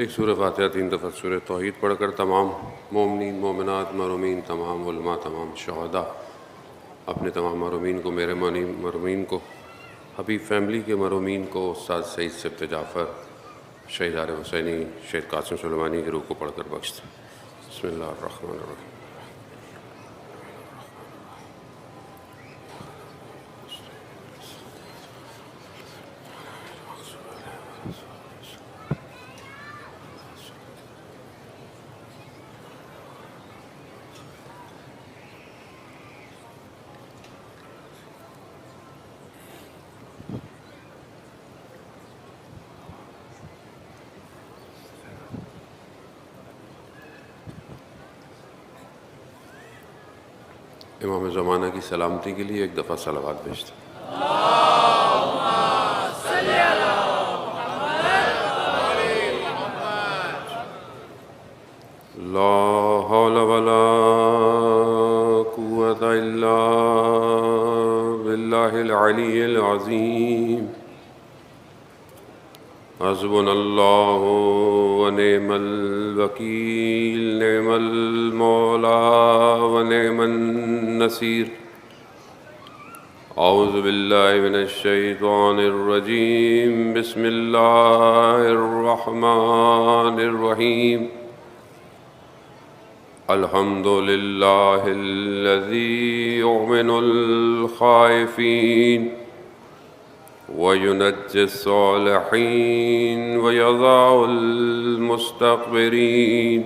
ایک سورہ فاتحہ 3 دفعہ سورہ توحید پڑھ کر تمام مومنین مومنات مرحومین تمام علماء تمام شہداء اپنے تمام مرحومین کو میرے مرحومین کو حبیب فیملی کے مرحومین کو استاد سعید سبت جعفر شہید عارف حسینی شہید قاسم سلیمانی کی روح کو پڑھ کر بخش دیں۔ بسم اللہ الرحمن الرحیم۔ امام زمانہ کی سلامتی کے لیے ایک دفعہ صلوات بھیج دیں۔ لا حول ولا قوة الا باللہ العلی العظیم۔ حسبنا اللہ ونعم الوکیل نعم المولا ونعم النصیر۔ اعوذ باللہ من الشیطان الرجیم، بسم اللہ الرحمن الرحیم۔ الحمد للہ الذی یؤمن الخائفین وَيُنَجِّي الصَّالِحِينَ وَيَضَعُ الْمُسْتَكْبِرِينَ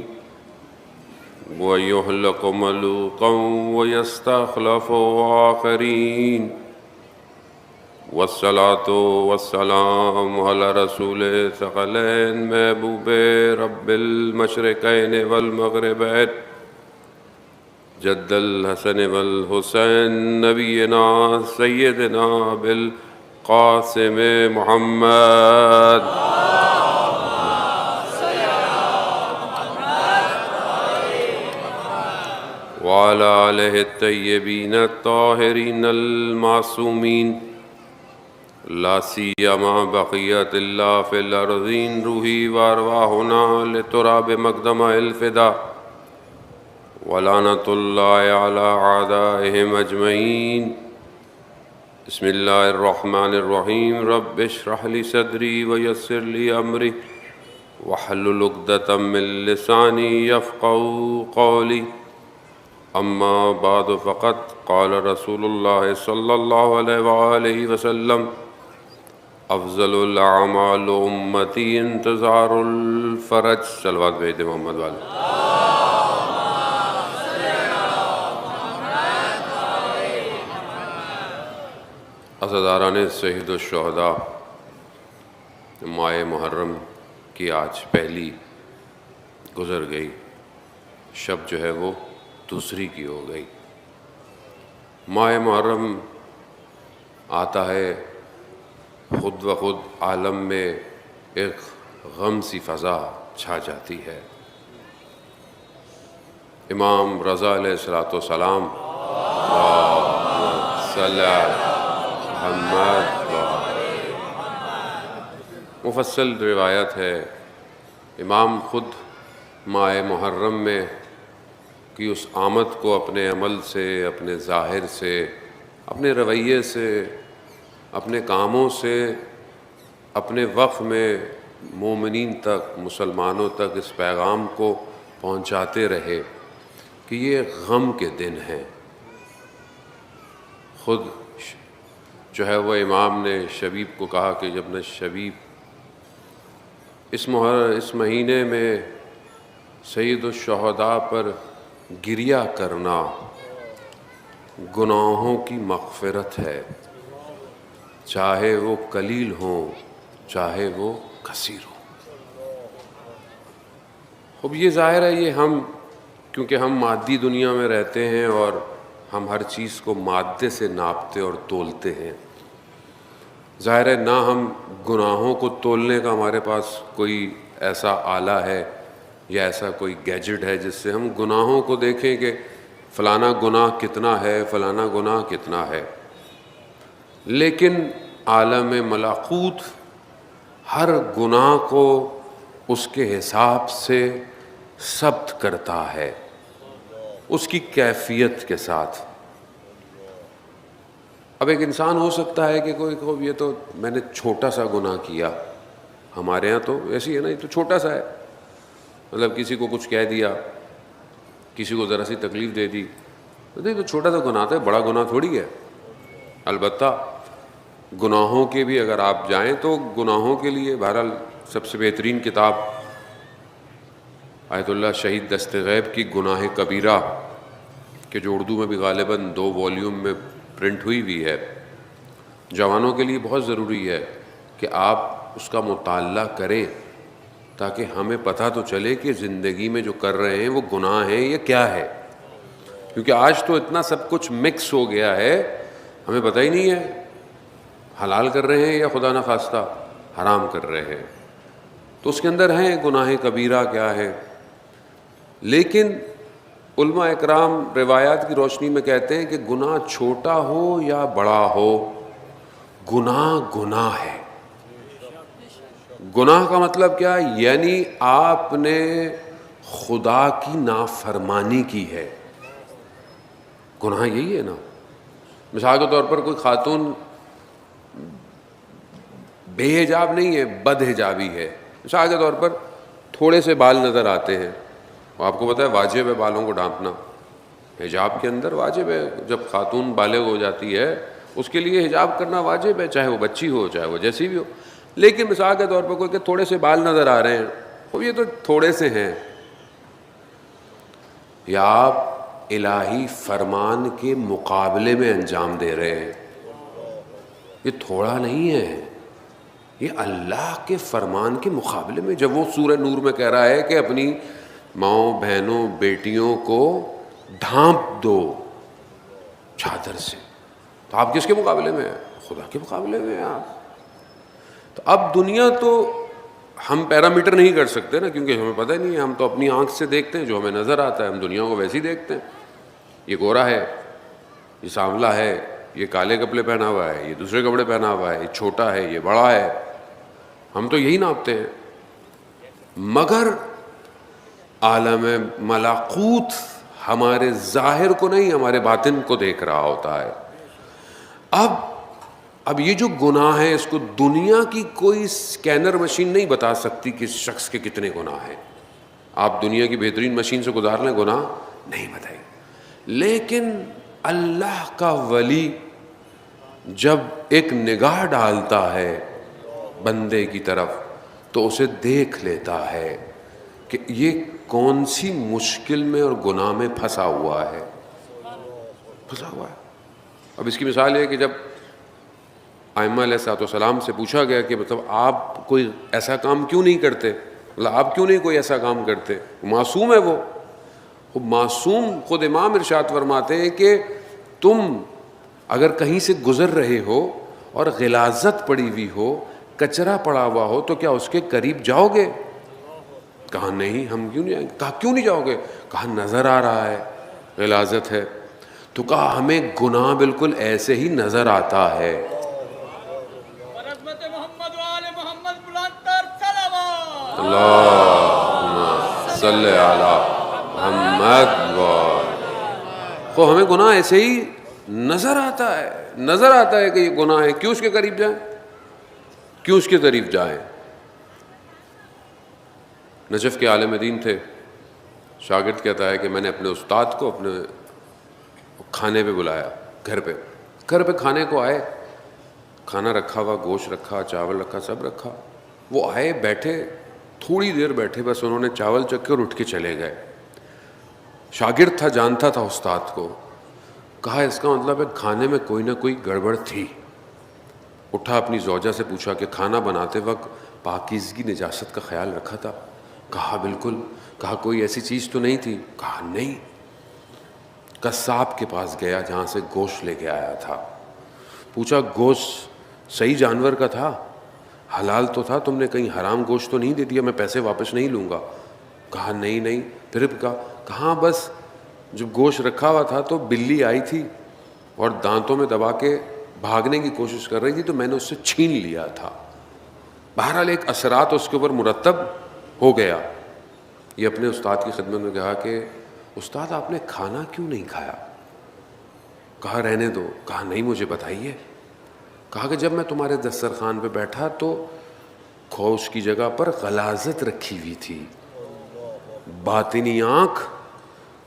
وَيُهْلِكُ مَلُوكًا وَيَسْتَخْلِفُ آخَرِينَ۔ والصلاة والسلام على رسول ثقلین محبوب رب المشرقین والمغربین جد الحسن والحسین نبینا سیدنا قاسم محمد وعلى آلہ الطیبین الطاہرین المعصومین لا سیما بقیت اللہ فی الارضین روحی وارواحنا لتراب مقدم الفدا ولعنۃ اللہ علی اعدائہم اجمعین۔ بسم اللہ الرحمن الرحیم۔ رب اشرح لی صدری ویسر لی امری واحلل عقدۃ من لسانی یفقہوا قولی۔ اما بعد فقد قال رسول اللہ صلی اللہ علیہ وآلہ وسلم افضل الاعمال امتی انتظار الفرج۔ صلوات بھیج دیں محمد والے۔ عزاداران شہید الشہداء، ماہ محرم کی آج پہلی گزر گئی، شب جو ہے وہ دوسری کی ہو گئی۔ ماہ محرم آتا ہے خود بخود عالم میں ایک غم سی فضا چھا جاتی ہے۔ امام رضا علیہ السلام صلی محمد مفصل روایت ہے، امام خود ماہ محرم میں کی اس آمد کو اپنے عمل سے، اپنے ظاہر سے، اپنے رویے سے، اپنے کاموں سے، اپنے وقت میں مومنین تک، مسلمانوں تک اس پیغام کو پہنچاتے رہے کہ یہ غم کے دن ہیں۔ خود جو ہے وہ امام نے شبیب کو کہا کہ جب نہ شبیب اس مہینے میں سید الشہداء پر گریہ کرنا گناہوں کی مغفرت ہے، چاہے وہ قلیل ہوں چاہے وہ کثیر ہوں۔ اب یہ ظاہر ہے، یہ ہم کیونکہ ہم مادی دنیا میں رہتے ہیں اور ہم ہر چیز کو مادے سے ناپتے اور تولتے ہیں، ظاہر ہے نہ ہم گناہوں کو تولنے کا ہمارے پاس کوئی ایسا آلہ ہے یا ایسا کوئی گیجٹ ہے جس سے ہم گناہوں کو دیکھیں کہ فلانا گناہ کتنا ہے، فلانا گناہ کتنا ہے۔ لیکن عالم ملکوت ہر گناہ کو اس کے حساب سے ضبط کرتا ہے، اس کی کیفیت کے ساتھ۔ اب ایک انسان ہو سکتا ہے کہ کوئی یہ تو میں نے چھوٹا سا گناہ کیا، ہمارے ہاں تو ایسی ہے نا، یہ تو چھوٹا سا ہے، مطلب کسی کو کچھ کہہ دیا، کسی کو ذرا سی تکلیف دے دی، تو چھوٹا سا گناہ تھا، بڑا گناہ تھوڑی ہے۔ البتہ گناہوں کے بھی اگر آپ جائیں تو گناہوں کے لیے بہرحال سب سے بہترین کتاب آیت اللہ شہید دست غیب کی گناہ کبیرہ، کہ جو اردو میں بھی غالباً 2 والیوم میں پرنٹ ہوئی ہوئی ہے، جوانوں کے لیے بہت ضروری ہے کہ آپ اس کا مطالعہ کریں تاکہ ہمیں پتہ تو چلے کہ زندگی میں جو کر رہے ہیں وہ گناہ ہیں یا کیا ہے، کیونکہ آج تو اتنا سب کچھ مکس ہو گیا ہے، ہمیں پتہ ہی نہیں ہے حلال کر رہے ہیں یا خدا نخواستہ حرام کر رہے ہیں۔ تو اس کے اندر ہیں گناہ کبیرہ کیا ہے، لیکن علماء اکرام روایات کی روشنی میں کہتے ہیں کہ گناہ چھوٹا ہو یا بڑا ہو، گناہ گناہ ہے۔ گناہ کا مطلب کیا؟ یعنی آپ نے خدا کی نافرمانی کی ہے، گناہ یہی ہے نا۔ مثال کے طور پر کوئی خاتون بے حجاب نہیں ہے، بد حجابی ہے۔ مثال کے طور پر تھوڑے سے بال نظر آتے ہیں، آپ کو پتہ ہے واجب ہے بالوں کو ڈھانپنا، حجاب کے اندر واجب ہے، جب خاتون بالغ ہو جاتی ہے اس کے لیے حجاب کرنا واجب ہے، چاہے وہ بچی ہو چاہے وہ جیسی بھی ہو۔ لیکن مثال کے طور پر کوئی کہ تھوڑے سے بال نظر آ رہے ہیں، وہ یہ تو تھوڑے سے ہیں، یا آپ الہی فرمان کے مقابلے میں انجام دے رہے ہیں، یہ تھوڑا نہیں ہے، یہ اللہ کے فرمان کے مقابلے میں۔ جب وہ سورہ نور میں کہہ رہا ہے کہ اپنی ماؤں بہنوں بیٹیوں کو ڈھانپ دو چادر سے، تو آپ کس کے مقابلے میں ہیں؟ خدا کے مقابلے میں ہیں آپ۔ تو اب دنیا تو ہم پیرامیٹر نہیں کر سکتے نا، کیونکہ ہمیں پتہ ہی نہیں ہے، ہم تو اپنی آنکھ سے دیکھتے ہیں، جو ہمیں نظر آتا ہے ہم دنیا کو ویسے ہی دیکھتے ہیں، یہ گورا ہے، یہ سانولا ہے، یہ کالے کپڑے پہنا ہوا ہے، یہ دوسرے کپڑے پہنا ہوا ہے، یہ چھوٹا ہے، یہ بڑا ہے، ہم تو یہی ناپتے ہیں۔ مگر عالم ملکوت ہمارے ظاہر کو نہیں، ہمارے باطن کو دیکھ رہا ہوتا ہے۔ اب یہ جو گناہ ہے اس کو دنیا کی کوئی سکینر مشین نہیں بتا سکتی کہ اس شخص کے کتنے گناہ ہیں۔ آپ دنیا کی بہترین مشین سے گزار لیں، گناہ نہیں بتائے گی۔ لیکن اللہ کا ولی جب ایک نگاہ ڈالتا ہے بندے کی طرف تو اسے دیکھ لیتا ہے کہ یہ کون سی مشکل میں اور گناہ میں پھنسا ہوا ہے۔ اب اس کی مثال یہ ہے کہ جب ائمہ علیہ السلام سے پوچھا گیا کہ مطلب آپ کوئی ایسا کام کیوں نہیں کرتے، مطلب آپ کیوں نہیں کوئی ایسا کام کرتے، معصوم ہے وہ معصوم۔ خود امام ارشاد فرماتے ہیں کہ تم اگر کہیں سے گزر رہے ہو اور غلاظت پڑی ہوئی ہو، کچرا پڑا ہوا ہو، تو کیا اس کے قریب جاؤ گے؟ کہا نہیں، ہم کیوں نہیں جائیں گے۔ کہا کیوں نہیں جاؤ گے؟ کہا نظر آ رہا ہے غلاظت ہے۔ تو کہا ہمیں گناہ بالکل ایسے ہی نظر آتا ہے۔ اللہم صلی علی محمد کو ہمیں گناہ ایسے ہی نظر آتا ہے، نظر آتا ہے کہ یہ گناہ ہے، کیوں اس کے قریب جائیں، کیوں اس کے قریب جائیں۔ نجف کے عالم دین تھے، شاگرد کہتا ہے کہ میں نے اپنے استاد کو اپنے کھانے پہ بلایا، گھر پہ کھانے کو آئے، کھانا رکھا ہوا، گوشت رکھا، چاول رکھا، سب رکھا۔ وہ آئے، بیٹھے، تھوڑی دیر بیٹھے، بس انہوں نے چاول چکھے اور اٹھ کے چلے گئے۔ شاگرد تھا، جانتا تھا استاد کو، کہا اس کا مطلب ہے کھانے میں کوئی نہ کوئی گڑبڑ تھی۔ اٹھا، اپنی زوجہ سے پوچھا کہ کھانا بناتے وقت پاکیزگی نجاست کا خیال رکھا تھا؟ کہا بالکل۔ کہا کوئی ایسی چیز تو نہیں تھی؟ کہا نہیں۔ قصاب کے پاس گیا جہاں سے گوشت لے کے آیا تھا، پوچھا گوشت صحیح جانور کا تھا، حلال تو تھا، تم نے کہیں حرام گوشت تو نہیں دے دیا، میں پیسے واپس نہیں لوں گا؟ کہا نہیں۔ پھر کہاں بس جب گوشت رکھا ہوا تھا تو بلی آئی تھی اور دانتوں میں دبا کے بھاگنے کی کوشش کر رہی تھی، تو میں نے اس سے چھین لیا تھا۔ بہرحال ایک اثرات اس کے اوپر مرتب ہو گیا. یہ اپنے استاد کی خدمت میں کہا کہ استاد آپ نے کھانا کیوں نہیں کھایا؟ کہا رہنے دو. کہا نہیں مجھے بتائیے. کہا کہ جب میں تمہارے دسترخوان پہ بیٹھا تو گوشت کی جگہ پر غلاظت رکھی ہوئی تھی. باطنی آنکھ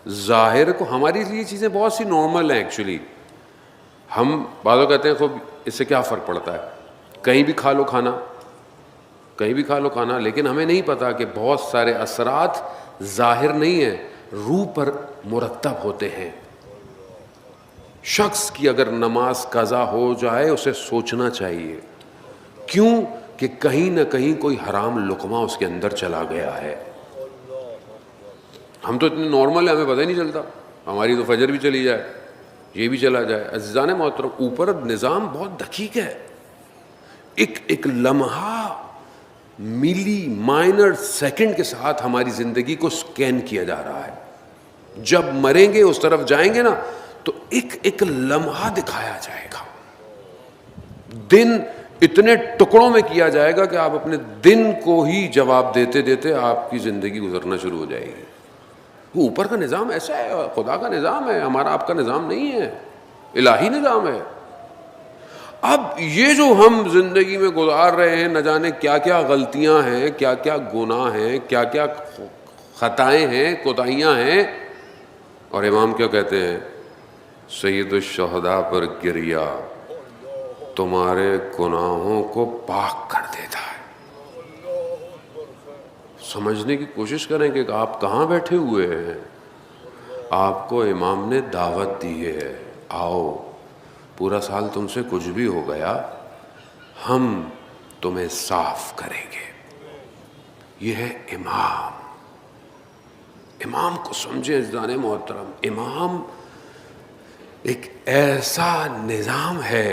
ظاہر کو، ہماری لیے یہ چیزیں بہت سی نارمل ہیں ایکچولی. ہم بعضوں کہتے ہیں خوب اس سے کیا فرق پڑتا ہے، کہیں بھی کھا لو کھانا، کہیں بھی کھا لو کھانا، لیکن ہمیں نہیں پتا کہ بہت سارے اثرات ظاہر نہیں ہیں، روح پر مرتب ہوتے ہیں. شخص کی اگر نماز قضا ہو جائے اسے سوچنا چاہیے، کیوں کہ کہیں نہ کہیں کوئی حرام لقمہ اس کے اندر چلا گیا ہے. ہم تو اتنے نارمل ہیں، ہمیں پتہ ہی نہیں چلتا. ہماری تو فجر بھی چلی جائے، یہ بھی چلا جائے. عزیزان محترم، اوپر نظام بہت دقیق ہے. ایک ایک لمحہ ملی مائنر سیکنڈ کے ساتھ ہماری زندگی کو سکین کیا جا رہا ہے. جب مریں گے اس طرف جائیں گے نا تو ایک ایک لمحہ دکھایا جائے گا. دن اتنے ٹکڑوں میں کیا جائے گا کہ آپ اپنے دن کو ہی جواب دیتے دیتے آپ کی زندگی گزرنا شروع ہو جائے گی. وہ اوپر کا نظام ایسا ہے، خدا کا نظام ہے، ہمارا آپ کا نظام نہیں ہے، الہی نظام ہے. اب یہ جو ہم زندگی میں گزار رہے ہیں، نہ جانے کیا کیا غلطیاں ہیں، کیا کیا گناہ ہیں، کیا کیا خطائیں ہیں، کوتاہیاں ہیں. اور امام کیا کہتے ہیں؟ سید الشہداء پر گریا تمہارے گناہوں کو پاک کر دیتا ہے. سمجھنے کی کوشش کریں کہ آپ کہاں بیٹھے ہوئے ہیں. آپ کو امام نے دعوت دی ہے، آؤ، پورا سال تم سے کچھ بھی ہو گیا، ہم تمہیں صاف کریں گے. یہ ہے امام. امام کو سمجھے عزیزان محترم. امام ایک ایسا نظام ہے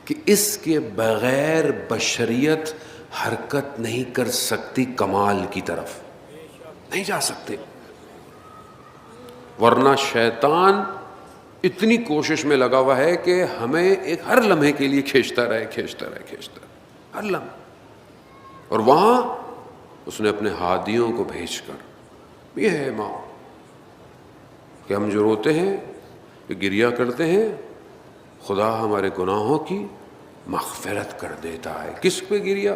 کہ اس کے بغیر بشریت حرکت نہیں کر سکتی، کمال کی طرف نہیں جا سکتے. ورنہ شیطان اتنی کوشش میں لگا ہوا ہے کہ ہمیں ایک ہر لمحے کے لیے کھینچتا رہے ہر لمحے. اور وہاں اس نے اپنے ہادیوں کو بھیج کر، یہ ہے امام، کہ ہم جو روتے ہیں، جو گریا کرتے ہیں، خدا ہمارے گناہوں کی مغفرت کر دیتا ہے. کس پہ گریا؟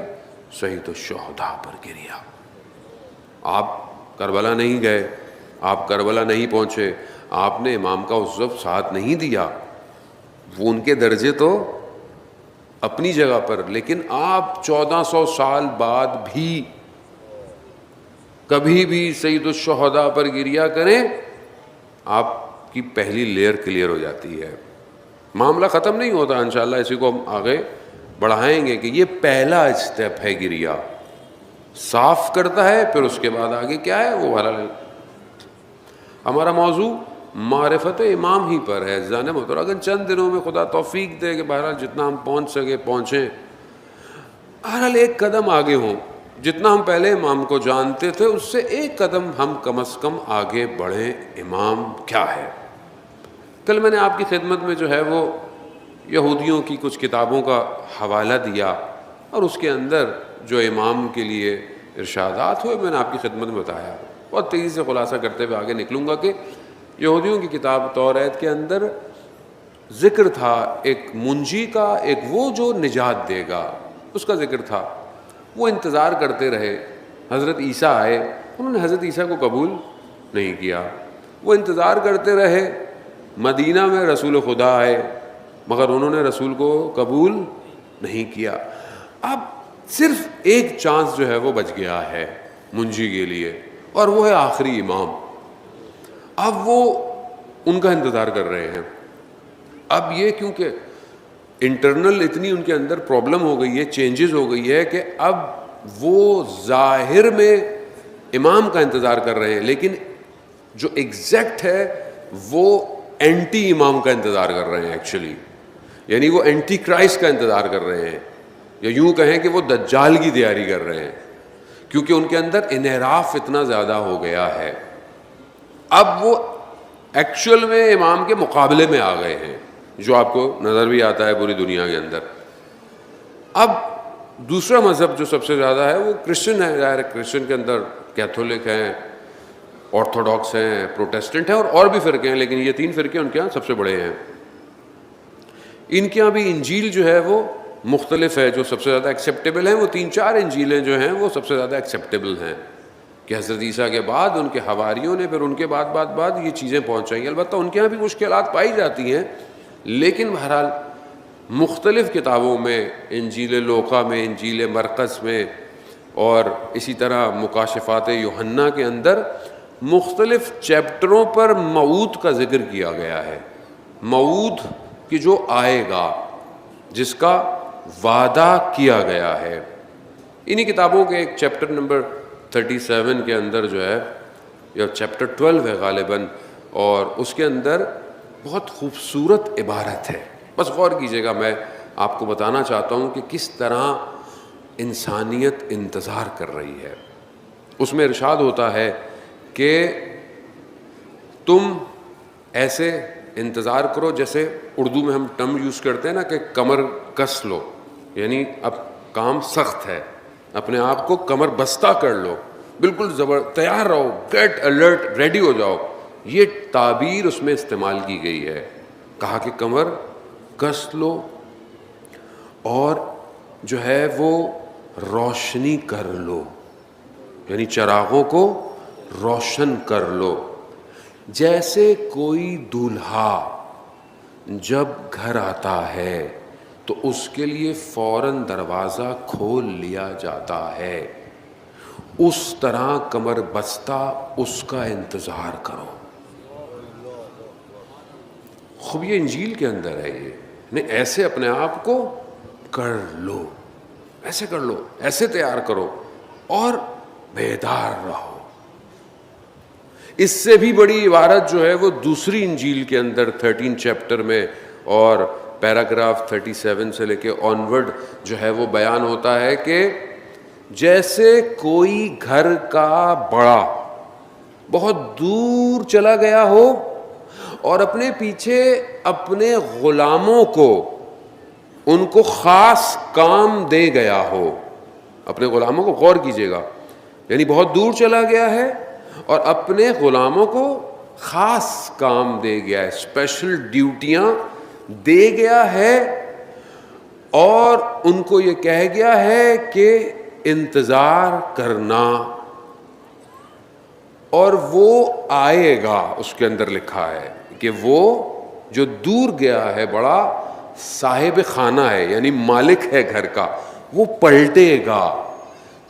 سید الشہداء پر گریا. آپ کربلا نہیں گئے، آپ کربلا نہیں پہنچے، آپ نے امام کا اس وقت ساتھ نہیں دیا. وہ ان کے درجے تو اپنی جگہ پر، لیکن آپ 1400 سال بعد بھی کبھی بھی سید الشہداء پر گریا کریں، آپ کی پہلی لیئر کلیئر ہو جاتی ہے. معاملہ ختم نہیں ہوتا، انشاءاللہ اسی کو ہم آگے بڑھائیں گے کہ یہ پہلا اسٹیپ ہے. گریا صاف کرتا ہے، پھر اس کے بعد آگے کیا ہے وہ والا. ہمارا موضوع معرفت امام ہی پر ہے. جانے محترم، اگر چند دنوں میں خدا توفیق دے کہ بہرحال جتنا ہم پہنچ سکے پہنچیں، بہرحال ایک قدم آگے ہوں. جتنا ہم پہلے امام کو جانتے تھے اس سے ایک قدم ہم کم از کم آگے بڑھیں. امام کیا ہے؟ کل میں نے آپ کی خدمت میں جو ہے وہ یہودیوں کی کچھ کتابوں کا حوالہ دیا، اور اس کے اندر جو امام کے لیے ارشادات ہوئے میں نے آپ کی خدمت میں بتایا. بہت تیزی سے خلاصہ کرتے ہوئے آگے نکلوں گا کہ یہودیوں کی کتاب توریت کے اندر ذکر تھا ایک منجی کا، ایک وہ جو نجات دے گا، اس کا ذکر تھا. وہ انتظار کرتے رہے، حضرت عیسیٰ آئے، انہوں نے حضرت عیسیٰ کو قبول نہیں کیا. وہ انتظار کرتے رہے، مدینہ میں رسول خدا آئے، مگر انہوں نے رسول کو قبول نہیں کیا. اب صرف ایک چانس جو ہے وہ بچ گیا ہے منجی کے لیے، اور وہ ہے آخری امام. اب وہ ان کا انتظار کر رہے ہیں. اب یہ کیونکہ انٹرنل اتنی ان کے اندر پرابلم ہو گئی ہے، چینجز ہو گئی ہے، کہ اب وہ ظاہر میں امام کا انتظار کر رہے ہیں، لیکن جو ایگزیکٹ ہے وہ اینٹی امام کا انتظار کر رہے ہیں ایکچولی. یعنی وہ اینٹی کرائسٹ کا انتظار کر رہے ہیں، یا یوں کہیں کہ وہ دجال کی تیاری کر رہے ہیں، کیونکہ ان کے اندر انحراف اتنا زیادہ ہو گیا ہے. اب وہ ایکچوئل میں امام کے مقابلے میں آ گئے ہیں، جو آپ کو نظر بھی آتا ہے پوری دنیا کے اندر. اب دوسرا مذہب جو سب سے زیادہ ہے وہ کرسچن ہے. ظاہر ہے کرسچن کے اندر کیتھولک ہیں, آرتھوڈاکس ہیں, پروٹیسٹنٹ ہیں, اور بھی فرقے ہیں, لیکن یہ 3 فرقے ان کے یہاں سب سے بڑے ہیں. ان کے یہاں بھی انجیل جو ہے وہ مختلف ہے. جو سب سے زیادہ ایکسیپٹیبل ہیں وہ 3-4 انجیلیں جو ہیں وہ سب سے زیادہ ایکسیپٹیبل ہیں, کہ حضرت عیسیٰ کے بعد ان کے حواریوں نے پھر ان کے بعد یہ چیزیں پہنچائیں. البتہ ان کے یہاں بھی مشکلات پائی جاتی ہیں, لیکن بہرحال مختلف کتابوں میں, انجیل لوقا میں, انجیل مرقس میں, اور اسی طرح مکاشفات یوحنا کے اندر مختلف چیپٹروں پر موعود کا ذکر کیا گیا ہے. موعود کہ جو آئے گا, جس کا وعدہ کیا گیا ہے. انہی کتابوں کے ایک چیپٹر نمبر 37 کے اندر جو ہے, یا چیپٹر 12 ہے غالباً, اور اس کے اندر بہت خوبصورت عبارت ہے. بس غور کیجئے گا, میں آپ کو بتانا چاہتا ہوں کہ کس طرح انسانیت انتظار کر رہی ہے. اس میں ارشاد ہوتا ہے کہ تم ایسے انتظار کرو جیسے اردو میں ہم ٹرم یوز کرتے ہیں نا کہ کمر کس لو, یعنی اب کام سخت ہے, اپنے آپ کو کمر بستہ کر لو, بالکل تیار رہو, گیٹ الرٹ, ریڈی ہو جاؤ. یہ تعبیر اس میں استعمال کی گئی ہے. کہا کہ کمر کس لو اور جو ہے وہ روشنی کر لو, یعنی چراغوں کو روشن کر لو. جیسے کوئی دولہا جب گھر آتا ہے تو اس کے لیے فوراً دروازہ کھول لیا جاتا ہے, اس طرح کمر بستہ اس کا انتظار کرو. خوب یہ انجیل کے اندر ہے. یہ نہیں, ایسے اپنے آپ کو کر لو, ایسے کر لو, ایسے تیار کرو اور بیدار رہو. اس سے بھی بڑی عبارت جو ہے وہ دوسری انجیل کے اندر 13 چیپٹر میں اور پیراگراف 37 سے لے کے آنورڈ جو ہے وہ بیان ہوتا ہے کہ جیسے کوئی گھر کا بڑا بہت دور چلا گیا ہو اور اپنے پیچھے اپنے غلاموں کو, ان کو خاص کام دے گیا ہو. اپنے غلاموں کو, غور کیجیے گا, یعنی بہت دور چلا گیا ہے اور اپنے غلاموں کو خاص کام دے گیا ہے, اسپیشل ڈیوٹیاں دے گیا ہے, اور ان کو یہ کہہ گیا ہے کہ انتظار کرنا, اور وہ آئے گا. اس کے اندر لکھا ہے کہ وہ جو دور گیا ہے بڑا صاحب خانہ ہے, یعنی مالک ہے گھر کا, وہ پلٹے گا.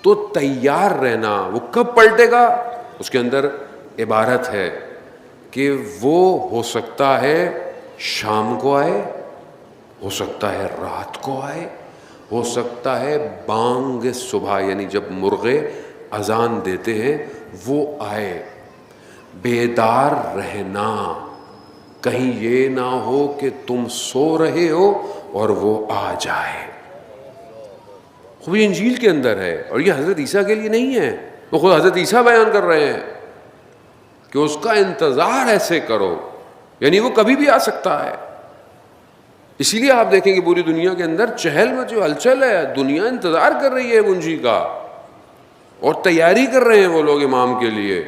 تو تیار رہنا. وہ کب پلٹے گا؟ اس کے اندر عبارت ہے کہ وہ ہو سکتا ہے شام کو آئے, ہو سکتا ہے رات کو آئے, ہو سکتا ہے بانگ صبح, یعنی جب مرغے اذان دیتے ہیں وہ آئے. بیدار رہنا, کہیں یہ نہ ہو کہ تم سو رہے ہو اور وہ آ جائے. خوب یہ انجیل کے اندر ہے, اور یہ حضرت عیسیٰ کے لیے نہیں ہے. وہ خود حضرت عیسیٰ بیان کر رہے ہیں کہ اس کا انتظار ایسے کرو, یعنی وہ کبھی بھی آ سکتا ہے. اسی لیے آپ دیکھیں کہ پوری دنیا کے اندر چہل مچ ہلچل ہے, دنیا انتظار کر رہی ہے منجی کا, اور تیاری کر رہے ہیں وہ لوگ امام کے لیے.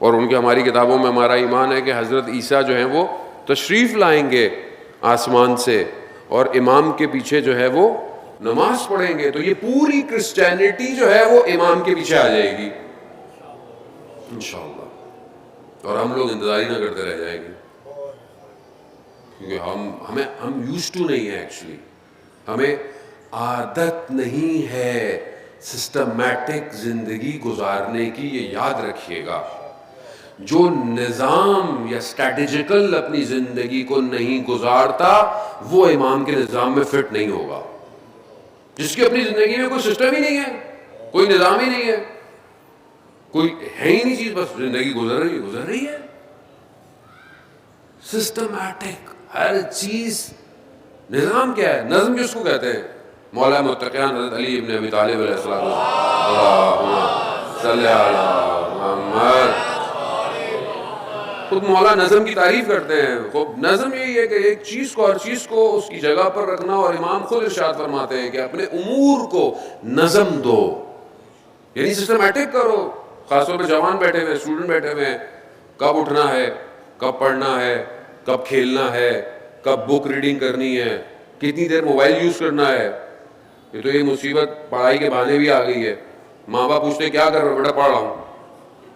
اور ان کے ہماری کتابوں میں ہمارا ایمان ہے کہ حضرت عیسیٰ جو ہیں وہ تشریف لائیں گے آسمان سے, اور امام کے پیچھے جو ہے وہ نماز پڑھیں گے. تو یہ پوری کرسچینٹی جو ہے وہ امام کے پیچھے آ جائے گی انشاءاللہ, اور ہم لوگ انتظار ہی نہ کرتے رہ جائیں گے, کیونکہ ہم یوز ٹو نہیں ہیں. ایکچولی ہمیں عادت نہیں ہے سسٹمیٹک زندگی گزارنے کی. یہ یاد رکھیے گا, جو نظام یا اسٹریٹجیکل اپنی زندگی کو نہیں گزارتا وہ امام کے نظام میں فٹ نہیں ہوگا. جس کی اپنی زندگی میں کوئی سسٹم ہی نہیں ہے, کوئی نظام ہی نہیں ہے, کوئی ہے ہی نہیں چیز, بس زندگی گزر رہی ہے. سسٹمیٹک ہر چیز. نظام کیا ہے؟ نظم کس کو کہتے ہیں؟ مولا متقیان حضرت علی ابن ابی طالب علیہ السلام. اللہم صلی علی محمد. خود مولا نظم کی تعریف کرتے ہیں. خود نظم یہی ہے کہ ایک چیز کو ہر چیز کو اس کی جگہ پر رکھنا, اور امام خود ارشاد فرماتے ہیں کہ اپنے امور کو نظم دو, یعنی سسٹمیٹک کرو. خاص طور پہ جوان بیٹھے ہوئے, اسٹوڈنٹ بیٹھے ہوئے ہیں, کب اٹھنا ہے, کب پڑھنا ہے, کب کھیلنا ہے, کب بک ریڈنگ کرنی ہے, کتنی دیر موبائل یوز کرنا ہے. یہ تو یہ مصیبت پڑھائی کے بہانے بھی آ گئی ہے. ماں باپ پوچھتے کیا کر رہا ہو, بیٹا پڑھ رہا ہوں,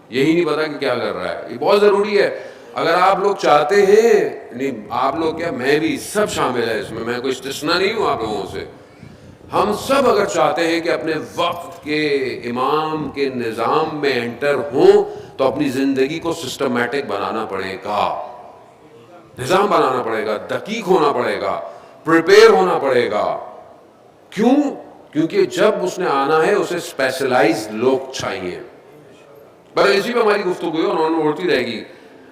یہی نہیں پتا کہ کیا کر رہا ہے. یہ بہت ضروری ہے. اگر آپ لوگ چاہتے ہیں, نہیں آپ لوگ کیا, میں بھی, سب شامل ہے اس میں کوئی استثنا نہیں ہوں آپ لوگوں سے, ہم سب اگر چاہتے ہیں کہ اپنے وقت کے امام کے نظام میں انٹر ہوں تو اپنی زندگی کو سسٹمیٹک بنانا پڑے گا, نظام بنانا پڑے گا, دقیق ہونا پڑے گا, پریپیئر ہونا پڑے گا. کیوں؟ کیونکہ جب اس نے آنا ہے اسے اسپیشلائزڈ لوگ چاہیے. بس اسی پہ ہماری گفتگو ہے, انہوں نے اڑتی رہے گی.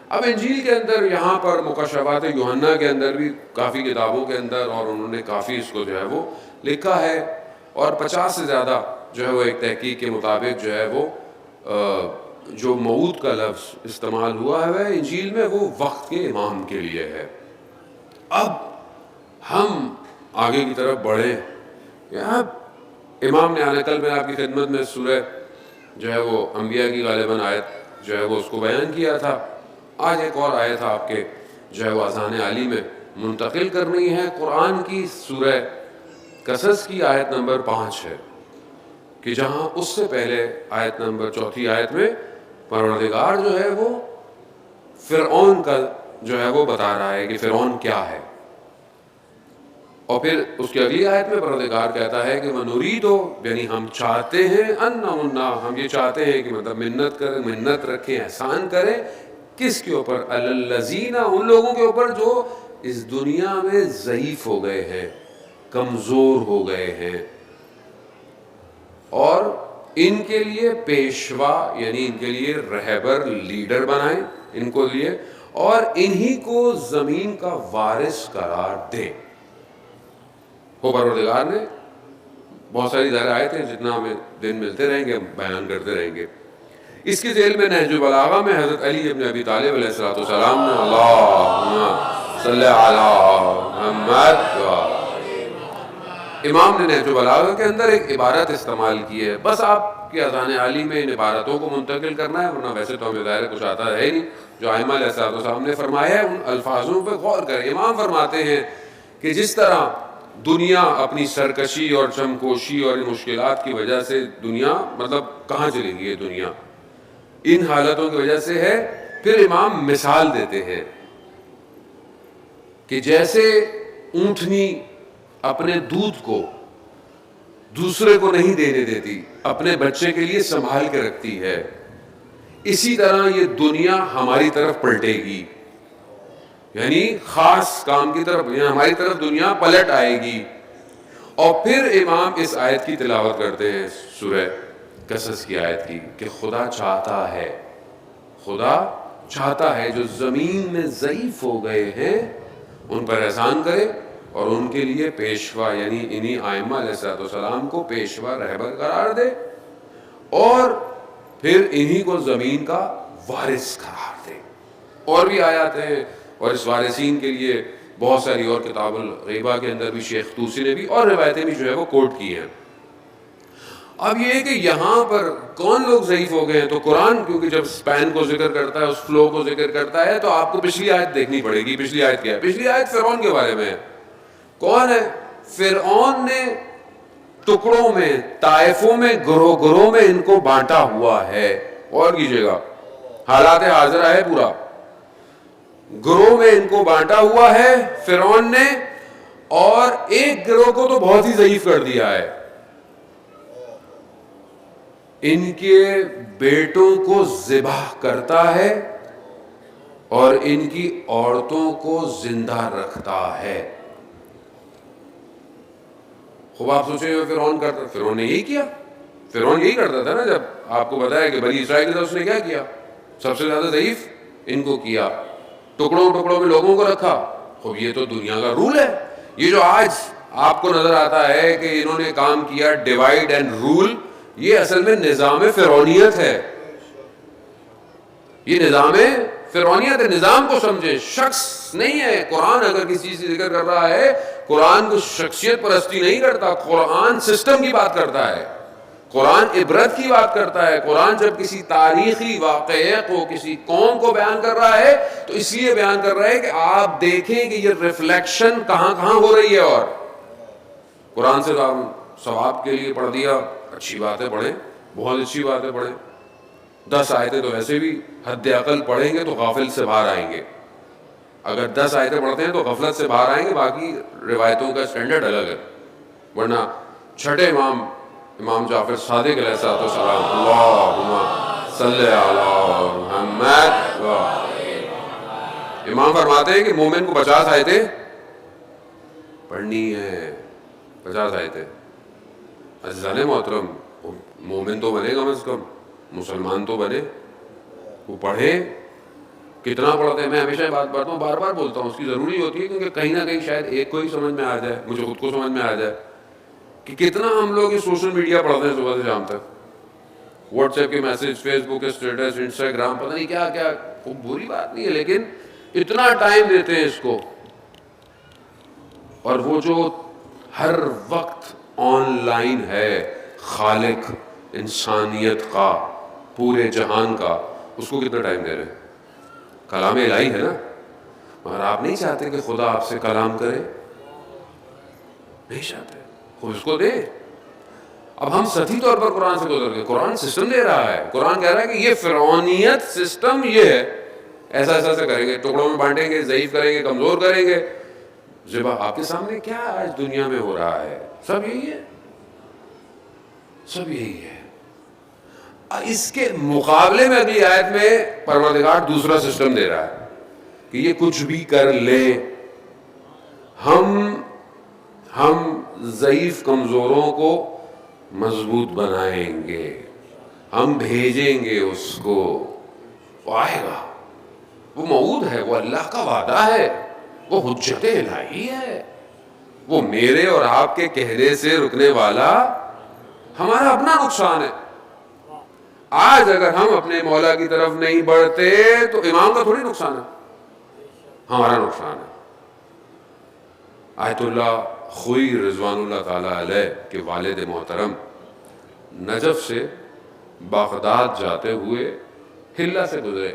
اب انجیل کے اندر یہاں پر مکاشفات یوحنا کے اندر بھی کافی کتابوں کے اندر, اور انہوں نے کافی اس کو جو ہے وہ لکھا ہے, اور 50 سے زیادہ جو ہے وہ ایک تحقیق کے مطابق جو ہے وہ جو موعود کا لفظ استعمال ہوا ہے انجیل میں وہ وقت کے امام کے لیے ہے. اب ہم آگے کی طرف بڑھیں. اب امام نے آنا, کل میں آپ کی خدمت میں سورہ جو ہے وہ انبیاء کی غالباً آیت جو ہے وہ اس کو بیان کیا تھا. آج ایک اور آیت آپ کے جو ہے وہ اذان عالی میں منتقل کرنی ہے. قرآن کی سورہ قصص کی آیت نمبر 5 ہے, کہ جہاں اس سے پہلے آیت نمبر 4 آیت میں پروردگار جو ہے وہ فرعون کا جو ہے وہ بتا رہا ہے کہ فرعون کیا ہے, اور پھر اس کی اگلی آیت میں پروردگار کہتا ہے کہ وَنُرِيدُ, یعنی ہم چاہتے ہیں, ہم یہ چاہتے ہیں کہ مطلب منت رکھیں, احسان کریں. کس کے اوپر؟ الَّذِينَ, ان لوگوں کے اوپر جو اس دنیا میں ضعیف ہو گئے ہیں, کمزور ہو گئے ہیں, اور ان کے لیے پیشوا یعنی ان کے لیے رہبر, لیڈر بنائیں ان کو لیے, اور انہی کو زمین کا وارث قرار دے. وہ پروردگار نے بہت ساری ظاہر آیتیں ہیں, جتنا ہمیں دن ملتے رہیں گے ہم بیان کرتے رہیں گے. اس کے ذیل میں نہج البلاغہ میں حضرت علی ابن ابی طالب علیہ السلام نے اللہم صلی علی محمد, امام نے نہج البلاغہ کے اندر ایک عبارت استعمال کی ہے. بس آپ کے اذان عالی میں ان عبارتوں کو منتقل کرنا ہے, ورنہ ویسے تو ہمیں ظاہر کچھ آتا ہے نہیں. جو ائمہ علیہ السلام نے فرمایا ہے ان الفاظوں پہ غور کریں. امام فرماتے ہیں کہ جس طرح دنیا اپنی سرکشی اور چمکوشی اور مشکلات کی وجہ سے دنیا مطلب کہاں چلی گئی ہے, دنیا ان حالتوں کی وجہ سے ہے. پھر امام مثال دیتے ہیں کہ جیسے اونٹنی اپنے دودھ کو دوسرے کو نہیں دینے دیتی, اپنے بچے کے لیے سنبھال کے رکھتی ہے, اسی طرح یہ دنیا ہماری طرف پلٹے گی, یعنی خاص کام کی طرف, یعنی ہماری طرف دنیا پلٹ آئے گی. اور پھر امام اس آیت کی تلاوت کرتے ہیں, سورہ قصص کی آیت کی, کہ خدا چاہتا ہے جو زمین میں ضعیف ہو گئے ہیں ان پر احسان کرے, اور ان کے لیے پیشوا یعنی انہی ائمہ علیہ السلام کو پیشوا رہبر قرار دے, اور پھر انہی کو زمین کا وارث قرار دے. اور بھی آیات ہیں, اور اس وارثین کے لیے بہت ساری اور کتاب الغیبہ کے اندر بھی شیخ طوسی نے بھی اور روایتیں بھی جو ہے وہ کوٹ کی ہیں. اب یہ ہے کہ یہاں پر کون لوگ ضعیف ہو گئے ہیں, تو قرآن کیونکہ جب سپین کو ذکر کرتا ہے, اس فلو کو ذکر کرتا ہے, تو آپ کو پچھلی آیت دیکھنی پڑے گی. پچھلی آیت کیا ہے؟ پچھلی آیت فرعون کے بارے میں ہے. کون ہے فرعون؟ نے ٹکڑوں میں, طائفوں میں, گروہ میں ان کو بانٹا ہوا ہے. اور کیجئے گا, حالات حاضرہ ہے پورا, گروہ میں ان کو بانٹا ہوا ہے فرعون نے, اور ایک گروہ کو تو بہت ہی ضعیف کر دیا ہے, ان کے بیٹوں کو ذبح کرتا ہے اور ان کی عورتوں کو زندہ رکھتا ہے. خوب آپ سوچیں فرعون نے یہی کیا, فرعون یہی کرتا تھا نا. جب آپ کو بتایا کہ بنی اسرائیل کے اس نے کیا کیا, سب سے زیادہ ضعیف ان کو کیا, ٹکڑوں میں لوگوں کو رکھا. خوب یہ تو دنیا کا رول ہے. یہ جو آج آپ کو نظر آتا ہے کہ انہوں نے کام کیا ڈیوائیڈ اینڈ رول, یہ اصل میں نظام فرعونیت ہے. یہ نظام فرعونیت نظام کو سمجھیں، شخص نہیں ہے. قرآن اگر کسی چیز سے ذکر کر رہا ہے، قرآن کو شخصیت پرستی نہیں کرتا، قرآن سسٹم کی بات کرتا ہے، قرآن عبرت کی بات کرتا ہے. قرآن جب کسی تاریخی واقعے کو، کسی قوم کو بیان کر رہا ہے تو اس لیے بیان کر رہا ہے کہ آپ دیکھیں کہ یہ ریفلیکشن کہاں کہاں ہو رہی ہے. اور قرآن سے ثواب کے لیے پڑھ دیا، اچھی باتیں پڑھیں، بہت اچھی باتیں پڑھیں. 10 آیتیں تو ویسے بھی حد عقل پڑھیں گے تو غافل سے باہر آئیں گے. اگر 10 آیتیں پڑھتے ہیں تو غفلت سے باہر آئیں گے. باقی روایتوں کا اسٹینڈرڈ الگ ہے. ورنہ چھٹے امام جعفر صادق علیہ السلام، اللہم صلی علی محمد، امام فرماتے ہیں کہ مومن کو 50 آیتیں پڑھنی ہے. 50 آیتیں. عزیزان محترم، مومن تو بنے کم از کم، مسلمان تو بنے، وہ پڑھے. کتنا پڑھتے ہیں؟ میں ہمیشہ بات ہوں، بار بار بولتا ہوں، اس کی ضروری ہوتی ہے کیونکہ کہیں نہ کہیں شاید ایک کو ہی سمجھ میں آ جائے، مجھے خود کو سمجھ میں آ جائے کہ کتنا ہم لوگ یہ سوشل میڈیا پڑھتے ہیں صبح سے شام تک. واٹس ایپ کے میسج، فیس بک کے اسٹیٹس، انسٹاگرام، پتہ نہیں کیا کیا. وہ بری بات نہیں ہے، لیکن اتنا ٹائم دیتے ہیں اس کو. اور وہ جو ہر وقت آن لائن ہے، خالق انسانیت کا، پورے جہان کا، اس کو کتنا ٹائم دے رہے ہیں؟ کلام الہی ہے نا، مگر آپ نہیں چاہتے کہ خدا آپ سے کلام کرے؟ نہیں چاہتے، خود اس کو دے. اب ہم سطحی طور پر قرآن سے گزر گئے. قرآن سسٹم دے رہا ہے. قرآن کہہ رہا ہے کہ یہ فرعونیت سسٹم یہ ہے، ایسا ایسا ایسا کریں گے، ٹکڑوں میں بانٹیں گے، ضعیف کریں گے، کمزور کریں گے. ذبح آپ کے سامنے کیا آج دنیا میں ہو رہا ہے؟ سب یہی ہے، سب یہی ہے. اس کے مقابلے میں اگلی آیت میں پروردگار دوسرا سسٹم دے رہا ہے کہ یہ کچھ بھی کر لے، ہم ضعیف کمزوروں کو مضبوط بنائیں گے، ہم بھیجیں گے اس کو، وہ آئے گا. وہ موعود ہے، وہ اللہ کا وعدہ ہے، وہ حجت الہی ہے. وہ میرے اور آپ کے کہنے سے رکنے والا ہمارا اپنا نقصان ہے. آج اگر ہم اپنے مولا کی طرف نہیں بڑھتے تو امام کا تھوڑی نقصان ہے، ہمارا نقصان ہے. آیت اللہ خوئی رضوان اللہ تعالیٰ علیہ کے والد محترم نجف سے بغداد جاتے ہوئے حلہ سے گزرے.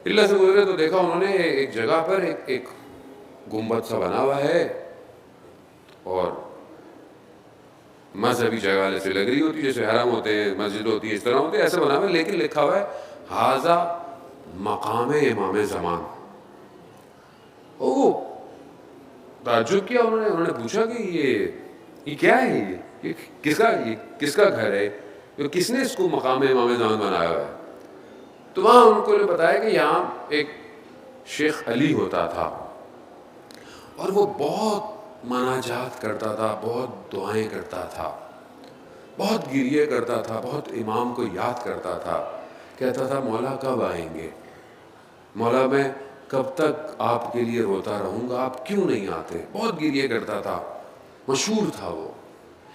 حلہ سے گزرے تو دیکھا انہوں نے ایک جگہ پر ایک گنبد سا بنا ہوا ہے، اور مذہبی جگہ جیسے لگ رہی ہوتی، جیسے حرم ہوتے ہیں، مسجد ہوتی ہے، اس طرح ہوتے ہیں، ایسے بنا ہوا ہے. لیکن لکھا ہوا ہے ھذا مقام امام زمان. او تعجب کیا انہوں نے پوچھا کہ یہ کیا ہے، یہ کس کا گھر ہے، کس نے اس کو مقام امام زمان بنایا ہوا ہے؟ تو وہاں ان کو بتایا کہ یہاں ایک شیخ علی ہوتا تھا، اور وہ بہت مناجات کرتا تھا، بہت دعائیں کرتا تھا، بہت گریے کرتا تھا، بہت امام کو یاد کرتا تھا. کہتا تھا مولا کب آئیں گے، مولا میں کب تک آپ کے لیے روتا رہوں گا، آپ کیوں نہیں آتے. بہت گریے کرتا تھا، مشہور تھا وہ.